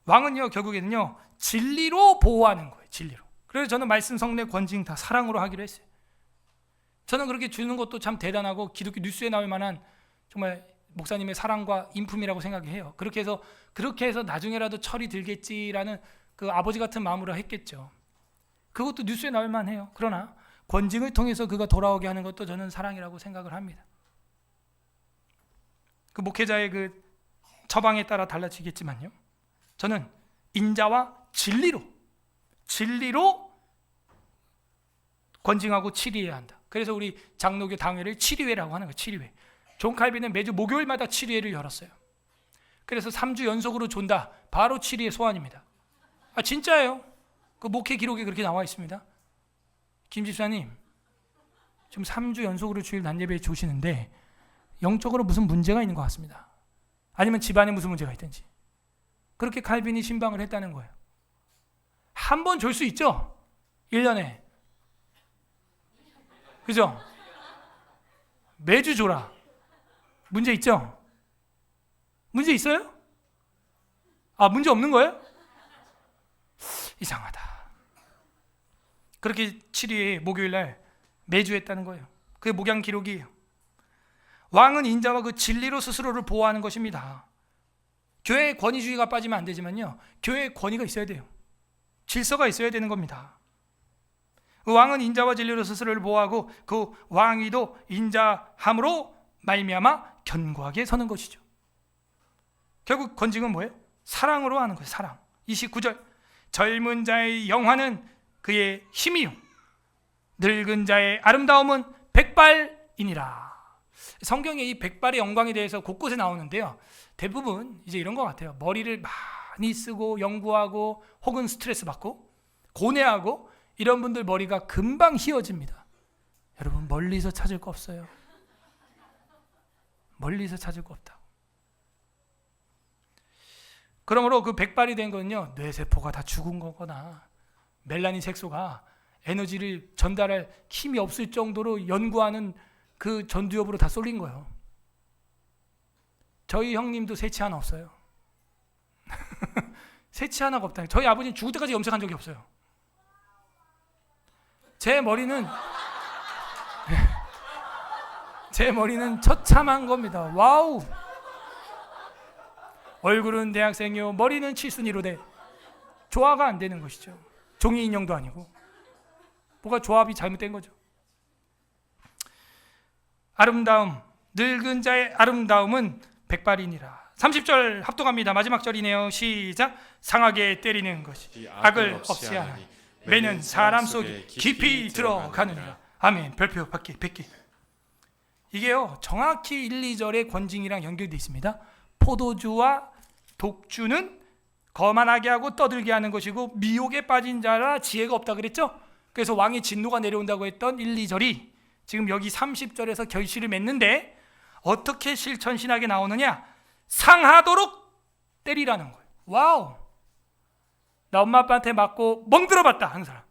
Speaker 1: 왕은요 결국에는요 진리로 보호하는 거예요. 진리로. 그래서 저는 말씀, 성례, 권징 다 사랑으로 하기로 했어요. 저는 그렇게 주는 것도 참 대단하고 기독교 뉴스에 나올 만한 정말 목사님의 사랑과 인품이라고 생각해요. 그렇게 해서 나중에라도 철이 들겠지라는 그 아버지 같은 마음으로 했겠죠. 그것도 뉴스에 나올 만해요. 그러나 권징을 통해서 그가 돌아오게 하는 것도 저는 사랑이라고 생각을 합니다. 그 목회자의 그 처방에 따라 달라지겠지만요. 저는 인자와 진리로 권징하고 치리해야 한다. 그래서 우리 장로교 당회를 치리회라고 하는 거예요. 치리회. 존 칼빈은 매주 목요일마다 치리회를 열었어요. 그래서 3주 연속으로 존다. 바로 치리회 소환입니다. 진짜예요. 그 목회 기록에 그렇게 나와 있습니다. 김 집사님, 지금 3주 연속으로 주일 낮예배에 조시는데 영적으로 무슨 문제가 있는 것 같습니다. 아니면 집안에 무슨 문제가 있든지. 그렇게 칼빈이 신방을 했다는 거예요. 한 번 졸 수 있죠? 1년에. 그죠? 매주 졸아. 문제 있죠? 문제 있어요? 문제 없는 거예요? 이상하다. 그렇게 7일 목요일날 매주 했다는 거예요. 그게 목양 기록이에요. 왕은 인자와 그 진리로 스스로를 보호하는 것입니다. 교회의 권위주의가 빠지면 안 되지만요. 교회의 권위가 있어야 돼요. 질서가 있어야 되는 겁니다. 그 왕은 인자와 진리로 스스로를 보호하고 그 왕위도 인자함으로 말미암아 견고하게 서는 것이죠. 결국 권징은 뭐예요? 사랑으로 하는 거예요. 사랑. 29절 젊은 자의 영화는 그의 힘이요 늙은 자의 아름다움은 백발이니라. 성경에 이 백발의 영광에 대해서 곳곳에 나오는데요. 대부분 이제 이런 것 같아요. 머리를 많이 쓰고 연구하고 혹은 스트레스 받고 고뇌하고 이런 분들 머리가 금방 휘어집니다. 여러분 멀리서 찾을 거 없어요. 멀리서 찾을 거 없다. 그러므로 그 백발이 된 건요. 뇌세포가 다 죽은 거거나 멜라닌 색소가 에너지를 전달할 힘이 없을 정도로 연구하는 그 전두엽으로 다 쏠린 거예요. 저희 형님도 세치 하나 없어요. 세치 하나가 없다. 저희 아버지는 죽을 때까지 염색한 적이 없어요. 제 머리는 처참한 겁니다. 와우. 얼굴은 대학생이요 머리는 칠순이로 돼. 조화가 안 되는 것이죠. 종이 인형도 아니고 뭐가 조합이 잘못된 거죠. 아름다움, 늙은 자의 아름다움은 백발이니라. 30절 합독합니다. 마지막 절이네요. 시작. 상하게 때리는 것이 악을 없이 하나니 매는 사람 속에 깊이 들어가느니라. 아멘. 별표 100개. 이게요 정확히 1, 2절의 권징이랑 연결되어 있습니다. 포도주와 독주는 거만하게 하고 떠들게 하는 것이고 미혹에 빠진 자라 지혜가 없다 그랬죠. 그래서 왕의 진노가 내려온다고 했던 1, 2절이 지금 여기 30절에서 결실을 맺는데 어떻게 실천신학에 나오느냐. 상하도록 때리라는 거예요. 와우. 나 엄마 아빠한테 맞고 멍들어봤다 하는 사람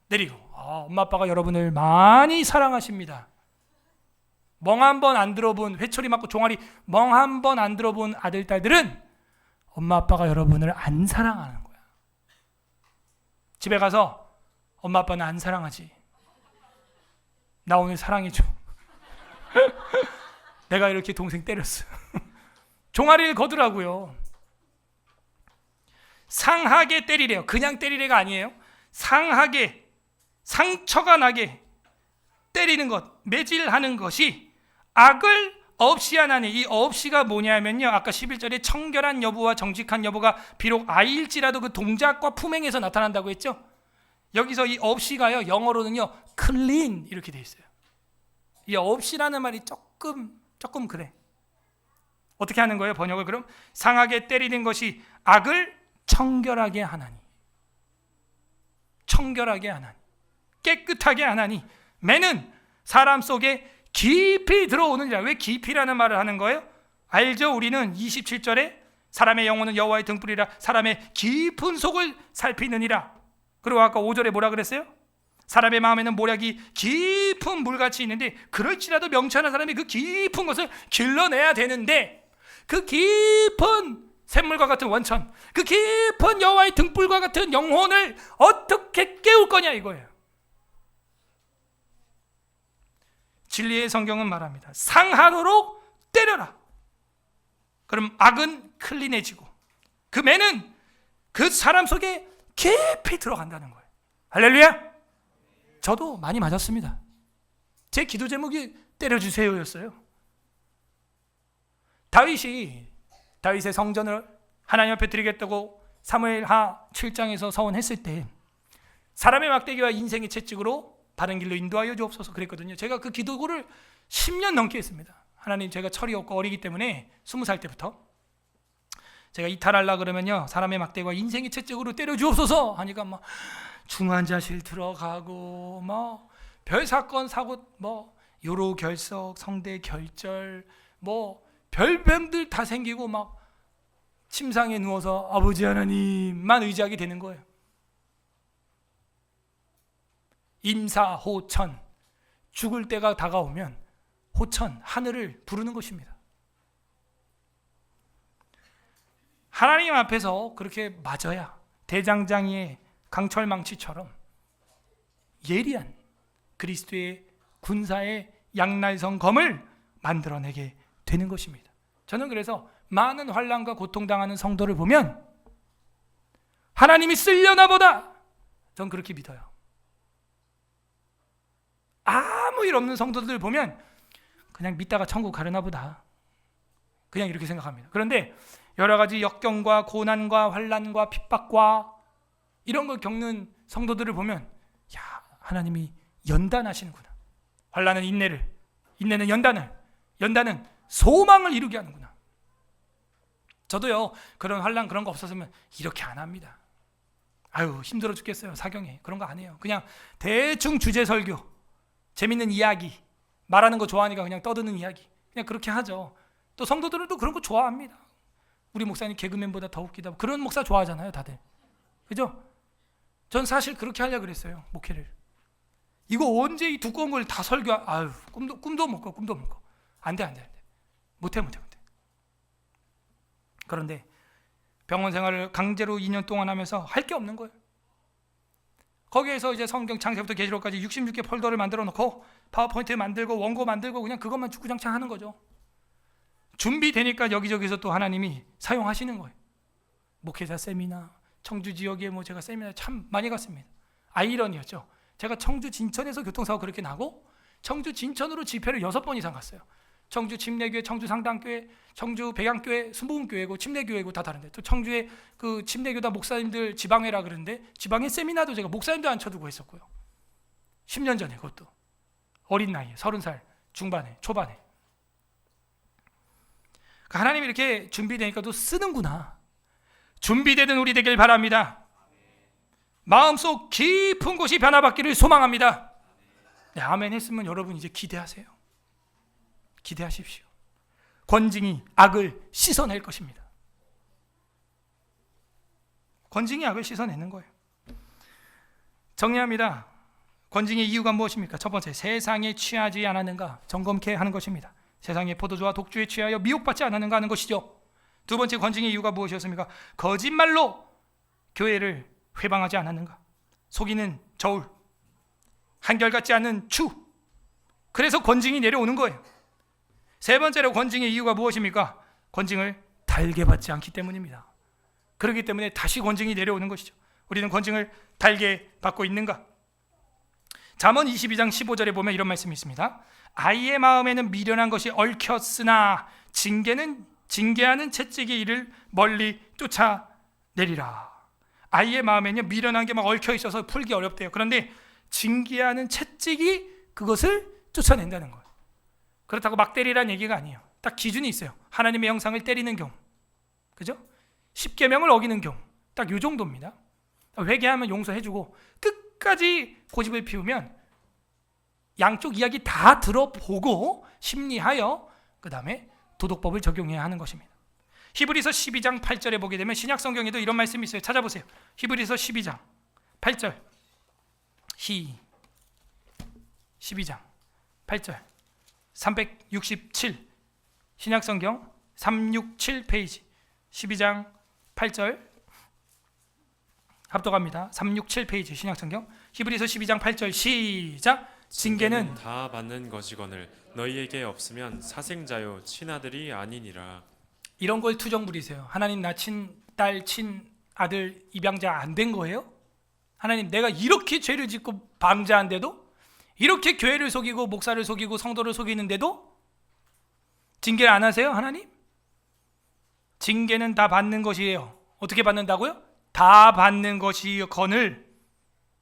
Speaker 1: 내리고 엄마 아빠가 여러분을 많이 사랑하십니다. 멍 한 번 안 들어본 회초리 맞고 종아리 멍 한 번 안 들어본 아들 딸들은 엄마 아빠가 여러분을 안 사랑하는 거야. 집에 가서 엄마 아빠는 안 사랑하지. 나 오늘 사랑해줘. 내가 이렇게 동생 때렸어. 종아리를 거두라고요. 상하게 때리래요. 그냥 때리래가 아니에요. 상하게, 상처가 나게 때리는 것, 매질하는 것이 악을 없이 하나니. 이 없이가 뭐냐면요, 아까 11절에 청결한 여부와 정직한 여부가 비록 아이일지라도 그 동작과 품행에서 나타난다고 했죠. 여기서 이 없이가요, 영어로는요 clean 이렇게 돼 있어요. 이 없이라는 말이 조금 그래. 어떻게 하는 거예요? 번역을 그럼 상하게 때리는 것이 악을 청결하게 하나니, 청결하게 하나니, 깨끗하게 하나니, 매는 사람 속에 깊이 들어오느니라. 왜 깊이라는 말을 하는 거예요? 알죠? 우리는 27절에 사람의 영혼은 여호와의 등불이라 사람의 깊은 속을 살피느니라. 그리고 아까 5절에 뭐라 그랬어요? 사람의 마음에는 모략이 깊은 물같이 있는데 그럴지라도 명철한 사람이 그 깊은 것을 길러내야 되는데, 그 깊은 샘물과 같은 원천, 그 깊은 여호와의 등불과 같은 영혼을 어떻게 깨울 거냐 이거예요. 진리의 성경은 말합니다. 상하도록 때려라. 그럼 악은 클린해지고 그 매는 그 사람 속에 깊이 들어간다는 거예요. 할렐루야. 저도 많이 맞았습니다. 제 기도 제목이 때려주세요였어요. 다윗의 성전을 하나님 앞에 드리겠다고 사무엘하 7장에서 서원했을 때 사람의 막대기와 인생의 채찍으로 바른 길로 인도하여 주옵소서 그랬거든요. 제가 그 기도를 10년 넘게 했습니다. 하나님, 제가 철이 없고 어리기 때문에 20살 때부터 제가 이탈하려고 그러면요, 사람의 막대기와 인생의 채찍으로 때려 주옵소서 하니까 막 중환자실 들어가고 뭐 별 사건 사고 뭐 요로 결석, 성대 결절, 뭐 별뱀들 다 생기고 막 침상에 누워서 아버지 하나님만 의지하게 되는 거예요. 임사호천, 죽을 때가 다가오면 호천, 하늘을 부르는 것입니다. 하나님 앞에서 그렇게 맞아야 대장장이의 강철망치처럼 예리한 그리스도의 군사의 양날성 검을 만들어내게 되는 것입니다. 저는 그래서 많은 환난과 고통당하는 성도를 보면 하나님이 쓰려나 보다, 전 그렇게 믿어요. 아무 일 없는 성도들 보면 그냥 믿다가 천국 가려나 보다, 그냥 이렇게 생각합니다. 그런데 여러 가지 역경과 고난과 환난과 핍박과 이런 걸 겪는 성도들을 보면, 야, 하나님이 연단하시는구나. 환난은 인내를, 인내는 연단을, 연단은 소망을 이루게 하는구나. 저도요, 그런 환난 그런 거 없었으면 이렇게 안 합니다. 아유, 힘들어 죽겠어요. 사경에 그런 거 안 해요. 그냥 대충 주제 설교, 재밌는 이야기, 말하는 거 좋아하니까 그냥 떠드는 이야기, 그냥 그렇게 하죠. 또 성도들은 또 그런 거 좋아합니다. 우리 목사님 개그맨보다 더 웃기다, 그런 목사 좋아하잖아요, 다들. 그죠? 전 사실 그렇게 하려고 그랬어요, 목회를. 이거 언제 이 두꺼운 걸 다 설교, 아유, 꿈도 못 꿔. 안 돼. 못해. 그런데 병원 생활을 강제로 2년 동안 하면서 할 게 없는 거예요. 거기에서 이제 성경 창세부터 계시록까지 66개 폴더를 만들어 놓고 파워포인트 만들고 원고 만들고 그냥 그것만 주구장창 하는 거죠. 준비되니까 여기저기서 또 하나님이 사용하시는 거예요. 목회자 세미나, 청주 지역에 뭐 제가 세미나 참 많이 갔습니다. 아이러니였죠. 제가 청주 진천에서 교통사고 그렇게 나고 청주 진천으로 집회를 6번 이상 갔어요. 청주 침례교회, 청주 상당교회, 청주 백양교회, 순복음교회고 침례교회고 다 다른데, 또 청주에 그 침례교다 목사님들 지방회라 그러는데 지방회 세미나도 제가 목사님도 앉혀두고 했었고요. 10년 전에, 그것도 어린 나이에 30살 중반에 초반에. 그러니까 하나님이 이렇게 준비되니까 또 쓰는구나. 준비되는 우리 되길 바랍니다. 마음속 깊은 곳이 변화받기를 소망합니다. 네, 아멘 했으면 여러분 이제 기대하세요. 기대하십시오. 권징이 악을 씻어낼 것입니다. 권징이 악을 씻어내는 거예요. 정리합니다. 권징의 이유가 무엇입니까? 첫 번째, 세상에 취하지 않았는가 점검케 하는 것입니다. 세상의 포도주와 독주에 취하여 미혹받지 않았는가 하는 것이죠. 두 번째, 권징의 이유가 무엇이었습니까? 거짓말로 교회를 회방하지 않았는가. 속이는 저울, 한결같지 않은 추. 그래서 권징이 내려오는 거예요. 세 번째로 권징의 이유가 무엇입니까? 권징을 달게 받지 않기 때문입니다. 그렇기 때문에 다시 권징이 내려오는 것이죠. 우리는 권징을 달게 받고 있는가? 잠언 22장 15절에 보면 이런 말씀이 있습니다. 아이의 마음에는 미련한 것이 얽혔으나 징계하는 채찍이 이를 멀리 쫓아내리라. 아이의 마음에는 미련한 게 막 얽혀 있어서 풀기 어렵대요. 그런데 징계하는 채찍이 그것을 쫓아낸다는 거예요. 그렇다고 막 때리라는 얘기가 아니에요. 딱 기준이 있어요. 하나님의 형상을 때리는 경우, 그죠? 10계명을 어기는 경우, 딱 이 정도입니다. 회개하면 용서해주고 끝까지 고집을 피우면 양쪽 이야기 다 들어보고 심리하여 그 다음에 도덕법을 적용해야 하는 것입니다. 히브리서 12장 8절에 보게 되면 신약 성경에도 이런 말씀이 있어요. 찾아보세요. 히브리서 12장 8절 12장 8절 367 신약 성경 367 페이지 12장 8절 합독합니다. 367 페이지 신약 성경 히브리서 12장 8절 시작. 징계는
Speaker 2: 다 받는 것이거늘 너희에게 없으면 사생자요 친아들이 아니니라.
Speaker 1: 이런 걸 투정 부리세요. 하나님 나 친딸 친아들 입양자 안 된 거예요? 하나님 내가 이렇게 죄를 짓고 방자한데도, 이렇게 교회를 속이고 목사를 속이고 성도를 속이는데도 징계를 안 하세요? 하나님? 징계는 다 받는 것이에요. 어떻게 받는다고요? 다 받는 것이거늘,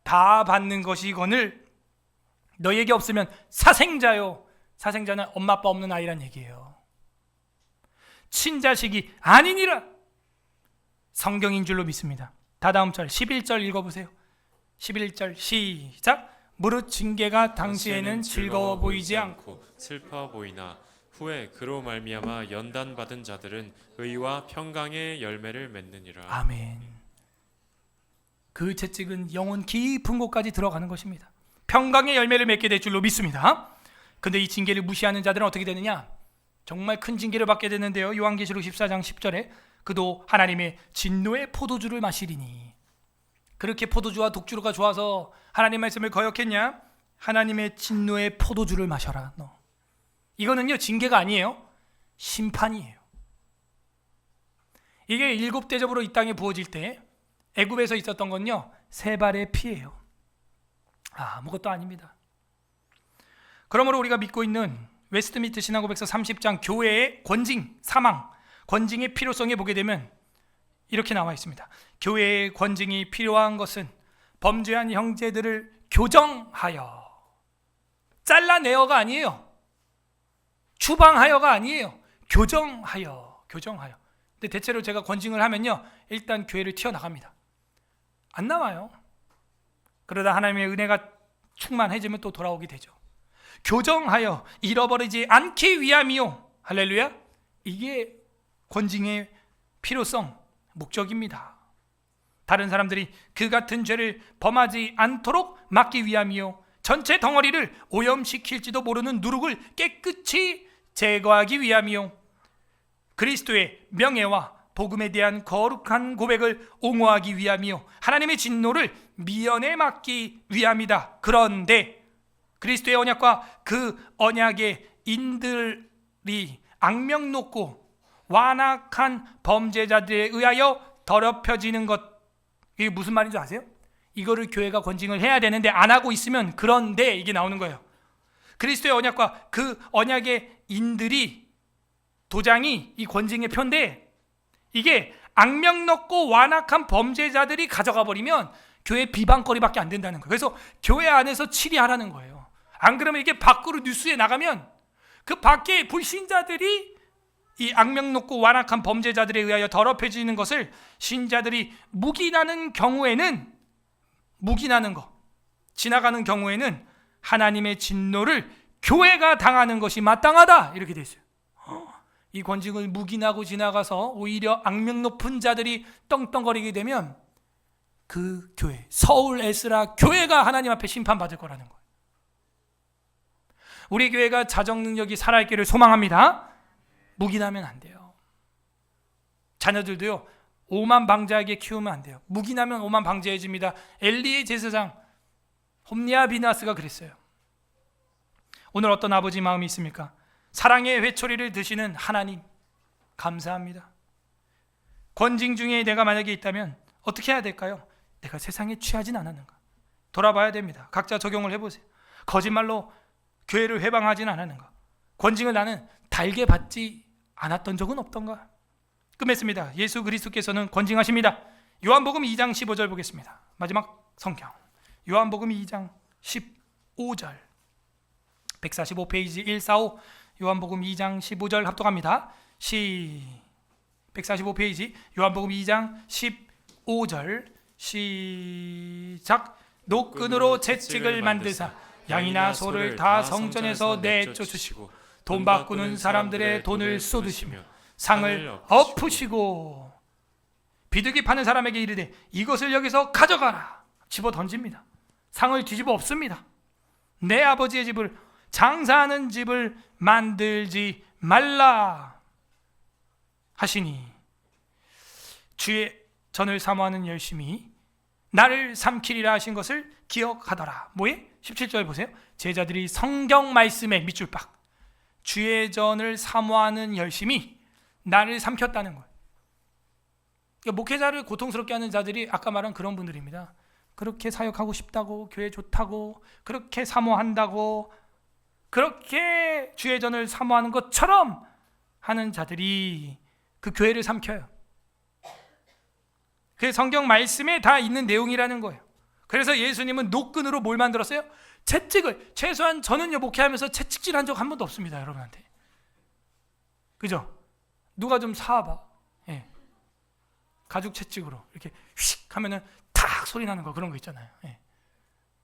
Speaker 1: 다 받는 것이거늘 너희에게 없으면 사생자요. 사생자는 엄마 아빠 없는 아이란 얘기예요. 친자식이 아니니라. 성경인 줄로 믿습니다. 다다음 절 11절 읽어보세요. 11절 시작. 무릇 징계가 당시에는 즐거워 보이지 않고
Speaker 2: 슬퍼 보이나 후에 그로 말미암아 연단 받은 자들은 의와 평강의 열매를 맺느니라.
Speaker 1: 아멘. 그 채찍은 영혼 깊은 곳까지 들어가는 것입니다. 평강의 열매를 맺게 될 줄로 믿습니다. 근데 이 징계를 무시하는 자들은 어떻게 되느냐? 정말 큰 징계를 받게 되는데요. 요한계시록 14장 10절에 그도 하나님의 진노의 포도주를 마시리니. 그렇게 포도주와 독주가 좋아서 하나님 말씀을 거역했냐? 하나님의 진노의 포도주를 마셔라 너. 이거는요 징계가 아니에요. 심판이에요. 이게 7대접으로 이 땅에 부어질 때 애굽에서 있었던 건요 3발의 피예요. 아무것도 아닙니다. 그러므로 우리가 믿고 있는 웨스트민트 신앙고백서 30장 교회의 권징, 사망, 권징의 필요성에 보게 되면 이렇게 나와 있습니다. 교회의 권징이 필요한 것은 범죄한 형제들을 교정하여, 잘라내어가 아니에요. 추방하여가 아니에요. 교정하여. 근데 대체로 제가 권징을 하면요 일단 교회를 튀어나갑니다. 안 나와요. 그러다 하나님의 은혜가 충만해지면 또 돌아오게 되죠. 교정하여 잃어버리지 않기 위함이요. 할렐루야. 이게 권징의 필요성, 목적입니다. 다른 사람들이 그 같은 죄를 범하지 않도록 막기 위함이요. 전체 덩어리를 오염시킬지도 모르는 누룩을 깨끗이 제거하기 위함이요. 그리스도의 명예와 복음에 대한 거룩한 고백을 옹호하기 위함이요. 하나님의 진노를 미연에 막기 위함이다. 그런데 그리스도의 언약과 그 언약의 인들이 악명 높고 완악한 범죄자들에 의하여 더럽혀지는 것, 이게 무슨 말인지 아세요? 이거를 교회가 권징을 해야 되는데 안 하고 있으면 그런데 이게 나오는 거예요. 그리스도의 언약과 그 언약의 인들이, 도장이 이 권징의 표인데 이게 악명 높고 완악한 범죄자들이 가져가 버리면 교회 비방거리밖에 안 된다는 거예요. 그래서 교회 안에서 치리하라는 거예요. 안 그러면 이게 밖으로 뉴스에 나가면 그 밖에 불신자들이 이 악명 높고 완악한 범죄자들에 의하여 더럽혀지는 것을 신자들이 묵인하는 거, 지나가는 경우에는 하나님의 진노를 교회가 당하는 것이 마땅하다 이렇게 돼 있어요. 이 권징을 묵인하고 지나가서 오히려 악명 높은 자들이 떵떵거리게 되면 그 교회, 서울 에스라 교회가 하나님 앞에 심판받을 거라는 거예요. 우리 교회가 자정 능력이 살아있기를 소망합니다. 묵인하면 안 돼요. 자녀들도요 오만 방자에게 키우면 안 돼요. 묵인하면 오만 방자해집니다. 엘리의 제사장 홈리아 비나스가 그랬어요. 오늘 어떤 아버지 마음이 있습니까? 사랑의 회초리를 드시는 하나님 감사합니다. 권징 중에 내가 만약에 있다면 어떻게 해야 될까요? 내가 세상에 취하진 않았는가? 돌아봐야 됩니다. 각자 적용을 해보세요. 거짓말로 교회를 회방하진 않았는가? 권징을 나는 달게 받지 않았던 적은 없던가? 끝맺습니다. 예수 그리스도께서는 권징하십니다. 요한복음 2장 15절 보겠습니다. 마지막 성경 요한복음 2장 15절 145페이지 145 요한복음 2장 15절 합독합니다. 145페이지 요한복음 2장 15절 시작. 노끈으로 채찍을 만드사 양이나 소를 다 성전에서 내쫓으시고 돈 바꾸는 사람들의 돈을 쏟으시며 상을 엎으시고 비둘기 파는 사람에게 이르되 이것을 여기서 가져가라. 집어 던집니다. 상을 뒤집어 엎습니다. 내 아버지의 집을 장사하는 집을 만들지 말라 하시니 주의 전을 사모하는 열심히 나를 삼키리라 하신 것을 기억하더라. 뭐에? 17절 보세요. 제자들이 성경 말씀에 밑줄 박 주의 전을 사모하는 열심히 나를 삼켰다는 거예요. 그러니까 목회자를 고통스럽게 하는 자들이 아까 말한 그런 분들입니다. 그렇게 사역하고 싶다고, 교회 좋다고, 그렇게 사모한다고, 그렇게 주의 전을 사모하는 것처럼 하는 자들이 그 교회를 삼켜요. 그 성경 말씀에 다 있는 내용이라는 거예요. 그래서 예수님은 노끈으로 뭘 만들었어요? 채찍을. 최소한 저는요 목회하면서 채찍질 한 적 한 번도 없습니다. 여러분한테. 그죠? 누가 좀 사와봐. 예. 가죽 채찍으로 이렇게 휙 하면은 탁 소리 나는 거 그런 거 있잖아요. 예.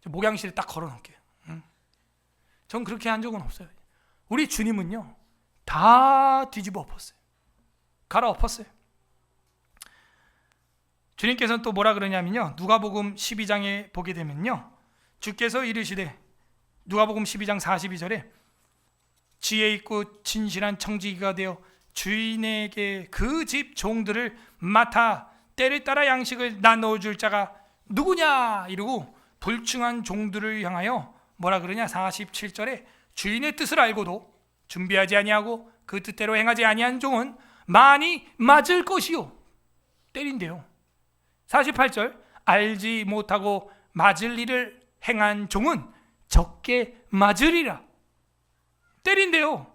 Speaker 1: 목양실에 딱 걸어놓을게요. 전 그렇게 한 적은 없어요. 우리 주님은요 다 뒤집어 엎었어요. 갈아 엎었어요. 주님께서는 또 뭐라 그러냐면요, 누가복음 12장에 보게 되면요, 주께서 이르시되, 누가복음 12장 42절에 지혜 있고 진실한 청지기가 되어 주인에게 그 집 종들을 맡아 때를 따라 양식을 나눠줄 자가 누구냐 이러고 불충한 종들을 향하여 뭐라 그러냐, 47절에 주인의 뜻을 알고도 준비하지 아니하고 그 뜻대로 행하지 아니한 종은 많이 맞을 것이요. 때린대요. 48절 알지 못하고 맞을 일을 행한 종은 적게 맞으리라. 때린대요.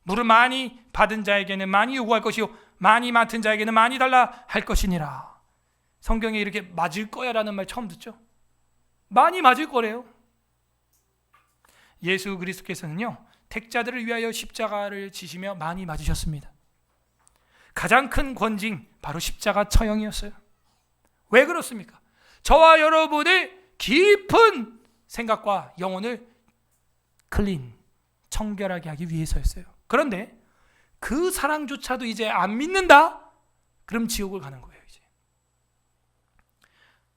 Speaker 1: 물을 많이 받은 자에게는 많이 요구할 것이요 많이 맡은 자에게는 많이 달라 할 것이니라. 성경에 이렇게 맞을 거야 라는 말 처음 듣죠? 많이 맞을 거래요. 예수 그리스도께서는요 택자들을 위하여 십자가를 지시며 많이 맞으셨습니다. 가장 큰 권징 바로 십자가 처형이었어요. 왜 그렇습니까? 저와 여러분의 깊은 생각과 영혼을 클린, 청결하게 하기 위해서였어요. 그런데 그 사랑조차도 이제 안 믿는다? 그럼 지옥을 가는 거예요. 이제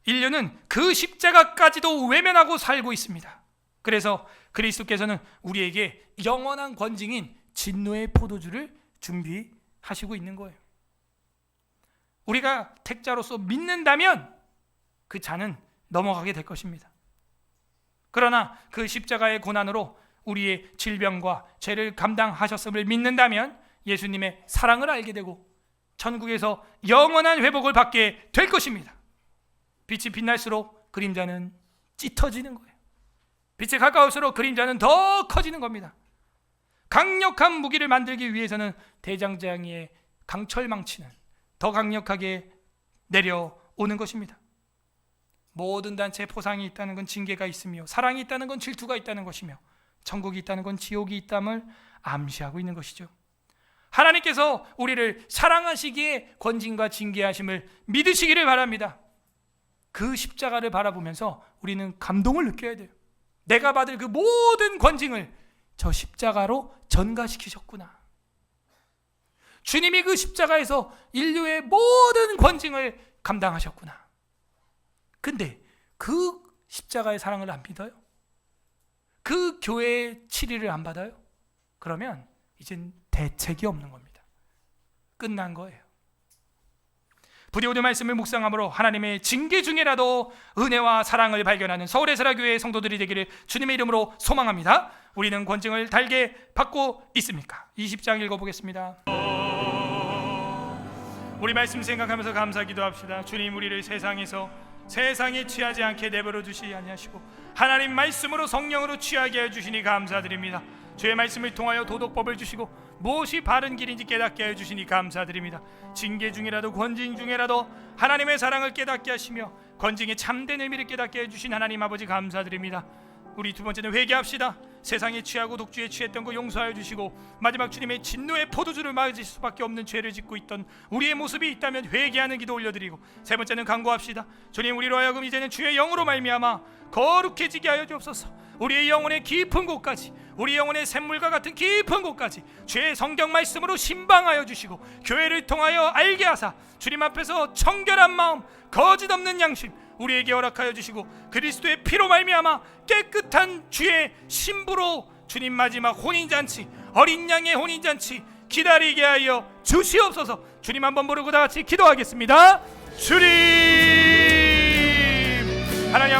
Speaker 1: 인류는 그 십자가까지도 외면하고 살고 있습니다. 그래서 그리스도께서는 우리에게 영원한 권징인 진노의 포도주를 준비하시고 있는 거예요. 우리가 택자로서 믿는다면 그 잔은 넘어가게 될 것입니다. 그러나 그 십자가의 고난으로 우리의 질병과 죄를 감당하셨음을 믿는다면 예수님의 사랑을 알게 되고 천국에서 영원한 회복을 받게 될 것입니다. 빛이 빛날수록 그림자는 짙어지는 거예요. 빛에 가까울수록 그림자는 더 커지는 겁니다. 강력한 무기를 만들기 위해서는 대장장이의 강철망치는 더 강력하게 내려오는 것입니다. 모든 단체에 포상이 있다는 건 징계가 있으며 사랑이 있다는 건 질투가 있다는 것이며 천국이 있다는 건 지옥이 있다를 암시하고 있는 것이죠. 하나님께서 우리를 사랑하시기에 권징과 징계하심을 믿으시기를 바랍니다. 그 십자가를 바라보면서 우리는 감동을 느껴야 돼요. 내가 받을 그 모든 권징을 저 십자가로 전가시키셨구나. 주님이 그 십자가에서 인류의 모든 권징을 감당하셨구나. 근데 그 십자가의 사랑을 안 믿어요? 그 교회의 치리를 안 받아요? 그러면 이젠 대책이 없는 겁니다. 끝난 거예요. 부디 오늘 말씀을 묵상함으로 하나님의 징계 중에라도 은혜와 사랑을 발견하는 서울의 사랑교회 성도들이 되기를 주님의 이름으로 소망합니다. 우리는 권징을 달게 받고 있습니까? 20장 읽어보겠습니다. 우리 말씀 생각하면서 감사 기도합시다. 주님, 우리를 세상에 취하지 않게 내버려 두시지 아니하시고 하나님 말씀으로 성령으로 취하게 하여 주시니 감사드립니다. 주의 말씀을 통하여 도덕법을 주시고 무엇이 바른 길인지 깨닫게 하여 주시니 감사드립니다. 징계 중이라도 권징 중에라도 하나님의 사랑을 깨닫게 하시며 권징의 참된 의미를 깨닫게 해 주신 하나님 아버지 감사드립니다. 우리 두 번째는 회개합시다. 세상에 취하고 독주에 취했던 거 용서하여 주시고 마지막 주님의 진노의 포도주를 맞을 수밖에 없는 죄를 짓고 있던 우리의 모습이 있다면 회개하는 기도 올려드리고, 세 번째는 간구합시다. 주님, 우리로 하여금 이제는 주의 영으로 말미암아 거룩해지게 하여 주옵소서. 우리의 영혼의 깊은 곳까지, 우리 영혼의 샘물과 같은 깊은 곳까지 주의 성경 말씀으로 신방하여 주시고 교회를 통하여 알게 하사 주님 앞에서 청결한 마음, 거짓 없는 양심 우리에게 허락하여 주시고 그리스도의 피로 말미암아 깨끗한 주의 신부로 주님 마지막 혼인잔치, 어린 양의 혼인잔치 기다리게 하여 주시옵소서. 주님 한번 부르고 다 같이 기도하겠습니다. 주님, 하나님